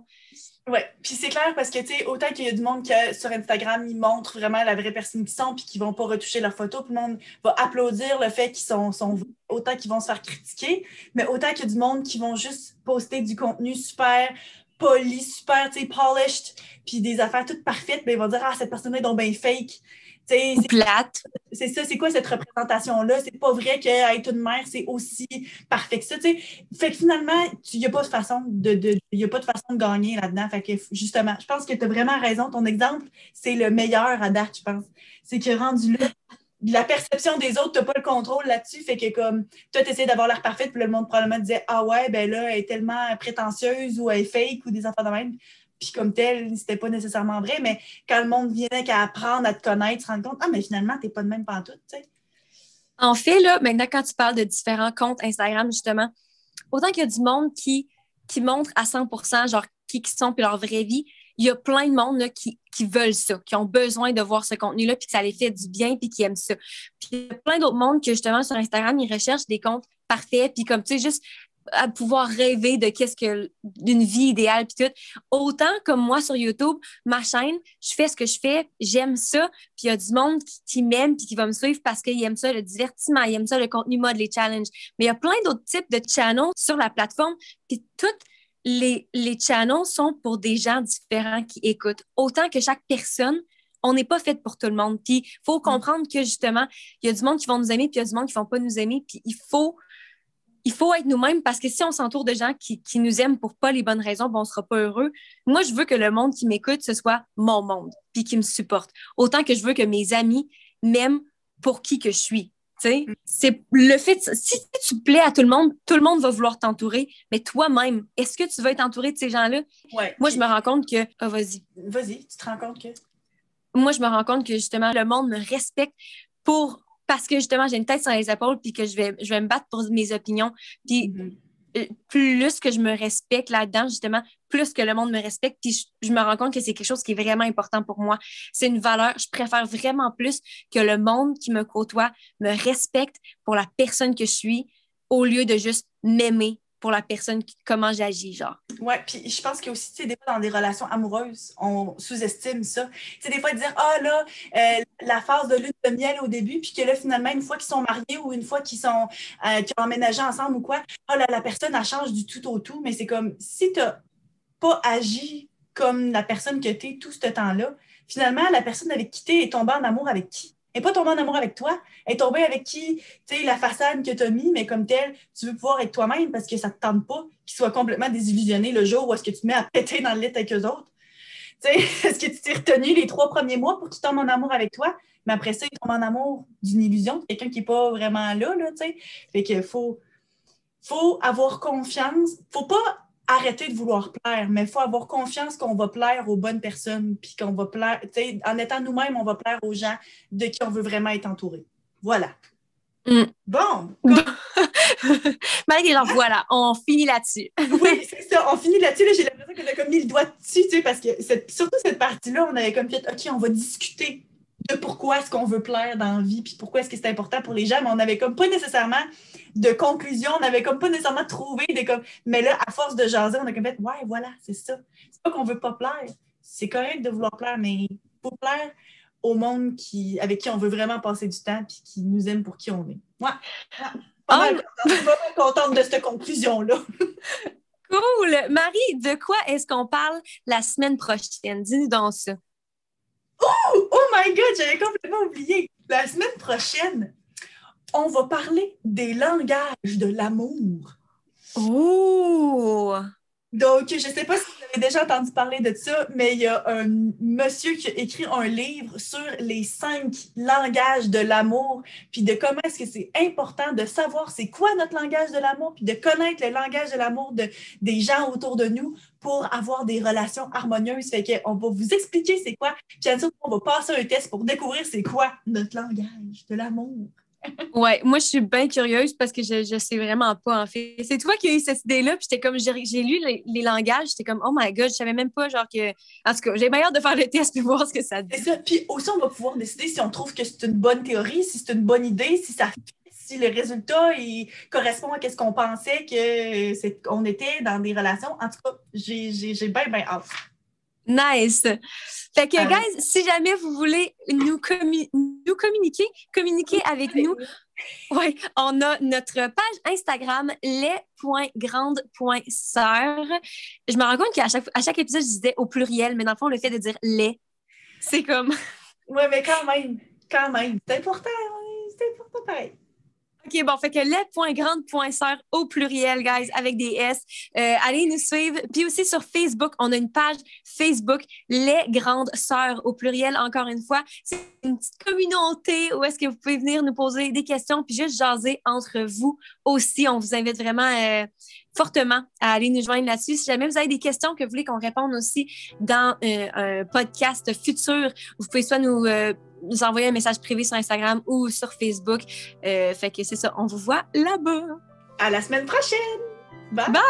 Oui, puis c'est clair parce que, tu sais, autant qu'il y a du monde que sur Instagram, ils montrent vraiment la vraie personne qu'ils sont puis qu'ils vont pas retoucher leurs photos, puis le monde va applaudir le fait qu'ils sont autant qu'ils vont se faire critiquer, mais autant qu'il y a du monde qui vont juste poster du contenu super poli, super, tu sais, polished, puis des affaires toutes parfaites, ben ils vont dire « Ah, cette personne-là est donc bien fake. » Ou plate. C'est ça, c'est quoi cette représentation-là? C'est pas vrai qu'être une mère, c'est aussi parfait que ça, tu sais. Fait que finalement, il n'y a pas de façon y a pas de façon de gagner là-dedans. Fait que justement, je pense que tu as vraiment raison. Ton exemple, c'est le meilleur à date, je pense. C'est que rendu là, la perception des autres, tu n'as pas le contrôle là-dessus. Fait que comme toi, tu essaies d'avoir l'air parfaite, puis le monde probablement disait Ah ouais, ben là, elle est tellement prétentieuse ou elle est fake ou des affaires de même. Puis comme tel, c'était pas nécessairement vrai, mais quand le monde vient qu'à apprendre à te connaître, se rendre compte, ah, mais finalement, t'es pas de même pantoute, tu sais. En fait, là, maintenant, quand tu parles de différents comptes Instagram, justement, autant qu'il y a du monde qui montre à 100% genre qui sont puis leur vraie vie, il y a plein de monde là, qui veulent ça, qui ont besoin de voir ce contenu-là puis que ça les fait du bien puis qui aiment ça. Puis il y a plein d'autres mondes que justement sur Instagram, ils recherchent des comptes parfaits puis comme tu sais juste à pouvoir rêver de qu'est-ce que d'une vie idéale puis tout. Autant comme moi sur YouTube, ma chaîne, je fais ce que je fais, j'aime ça, puis il y a du monde qui m'aime puis qui va me suivre parce qu'ils aiment ça, le divertissement, ils aiment ça, le contenu mode, les challenges. Mais il y a plein d'autres types de channels sur la plateforme, puis toutes les channels sont pour des gens différents qui écoutent. Autant que chaque personne, on n'est pas fait pour tout le monde. Puis il faut comprendre que justement, il y a du monde qui vont nous aimer, puis il y a du monde qui ne vont pas nous aimer, puis il faut être nous-mêmes parce que si on s'entoure de gens qui nous aiment pour pas les bonnes raisons, ben on sera pas heureux. Moi, je veux que le monde qui m'écoute, ce soit mon monde, puis qui me supporte. Autant que je veux que mes amis m'aiment pour qui que je suis. T'sais? C'est le fait, si tu plais à tout le monde va vouloir t'entourer, mais toi-même, est-ce que tu veux être entouré de ces gens-là? Ouais, moi, je me rends compte que... Ah, vas-y. Vas-y, tu te rends compte que... Moi, je me rends compte que justement, le monde me respecte parce que justement, j'ai une tête sur les épaules puis que je vais me battre pour mes opinions. Puis plus que je me respecte là-dedans, justement, plus que le monde me respecte. Puis je me rends compte que c'est quelque chose qui est vraiment important pour moi. C'est une valeur. Je préfère vraiment plus que le monde qui me côtoie me respecte pour la personne que je suis au lieu de juste m'aimer pour la personne, comment j'agis, genre. Ouais, puis je pense qu'il y a aussi, tu sais, des fois, dans des relations amoureuses, on sous-estime ça. Tu sais, des fois, dire, ah là, la phase de lune de miel au début, puis que là, finalement, une fois qu'ils sont mariés ou une fois qu'ils ont emménagé ensemble ou quoi, ah là, la personne, elle change du tout au tout, mais c'est comme, si tu n'as pas agi comme la personne que tu es tout ce temps-là, finalement, la personne avec qui tu es tombée en amour avec qui? Elle n'est pas tombée en amour avec toi. Elle est tombée avec qui, tu sais, la façade que tu as mis, mais comme telle, tu veux pouvoir être toi-même parce que ça ne te tente pas qu'ils soient complètement désillusionnés le jour où est-ce que tu te mets à péter dans le lit avec eux autres. Tu sais, est-ce que tu t'es retenu les 3 premiers mois pour qu'ils tombent en amour avec toi? Mais après ça, ils tombent en amour d'une illusion, de quelqu'un qui n'est pas vraiment là, tu sais. Fait qu'il faut avoir confiance. Faut pas arrêter de vouloir plaire, mais il faut avoir confiance qu'on va plaire aux bonnes personnes, puis qu'on va plaire, tu sais, en étant nous-mêmes, on va plaire aux gens de qui on veut vraiment être entouré. Voilà. Bon. Malgré genre, voilà, on finit là-dessus. Oui, c'est ça, on finit là-dessus. Là, j'ai l'impression qu'on a comme mis le doigt dessus, tu sais, parce que surtout cette partie-là, on avait comme fait, OK, on va discuter de pourquoi est-ce qu'on veut plaire dans la vie, puis pourquoi est-ce que c'est important pour les gens, mais on n'avait comme pas nécessairement de conclusion, on n'avait comme pas nécessairement trouvé des comme. Mais là, à force de jaser, on a comme fait, ouais, voilà, c'est ça. C'est pas qu'on veut pas plaire. C'est correct de vouloir plaire, mais il faut plaire au monde avec qui on veut vraiment passer du temps puis qui nous aime pour qui on est. Ouais. Pas mal contente de cette conclusion-là. Cool! Marie, de quoi est-ce qu'on parle la semaine prochaine? Dis-nous donc ça. Oh my God, j'avais complètement oublié. La semaine prochaine, on va parler des langages de l'amour. Oh! Donc, je ne sais pas si vous avez déjà entendu parler de ça, mais il y a un monsieur qui a écrit un livre sur les 5 langages de l'amour, puis de comment est-ce que c'est important de savoir c'est quoi notre langage de l'amour, puis de connaître le langage de l'amour des gens autour de nous pour avoir des relations harmonieuses. Fait qu'on va vous expliquer c'est quoi, puis ensuite, on va passer un test pour découvrir c'est quoi notre langage de l'amour. Ouais, moi, je suis bien curieuse parce que je sais vraiment pas, en fait. C'est toi qui as eu cette idée-là, puis j'étais comme, j'ai lu les langages, j'étais comme, oh my God, je savais même pas, genre que... En tout cas, j'ai bien hâte de faire le test et voir ce que ça dit. C'est ça. Puis aussi, on va pouvoir décider si on trouve que c'est une bonne théorie, si c'est une bonne idée, si le résultat il correspond à ce qu'on pensait qu'on était dans des relations. En tout cas, j'ai bien hâte. Nice! Fait que, guys, si jamais vous voulez nous communiquer avec nous, ouais, on a notre page Instagram, les.grandes.sœurs. Je me rends compte qu'à chaque épisode, je disais au pluriel, mais dans le fond, le fait de dire les, c'est comme... Ouais, mais quand même. C'est important pareil. OK, bon, fait que les.grandes.sœurs au pluriel, guys, avec des S. Allez nous suivre. Puis aussi sur Facebook, on a une page Facebook, Les Grandes Sœurs au pluriel, encore une fois. C'est une petite communauté où est-ce que vous pouvez venir nous poser des questions puis juste jaser entre vous aussi. On vous invite vraiment fortement à aller nous joindre là-dessus. Si jamais vous avez des questions que vous voulez qu'on réponde aussi dans un podcast futur, vous pouvez soit nous envoyer un message privé sur Instagram ou sur Facebook. Fait que c'est ça, on vous voit là-bas. À la semaine prochaine! Bye! Bye!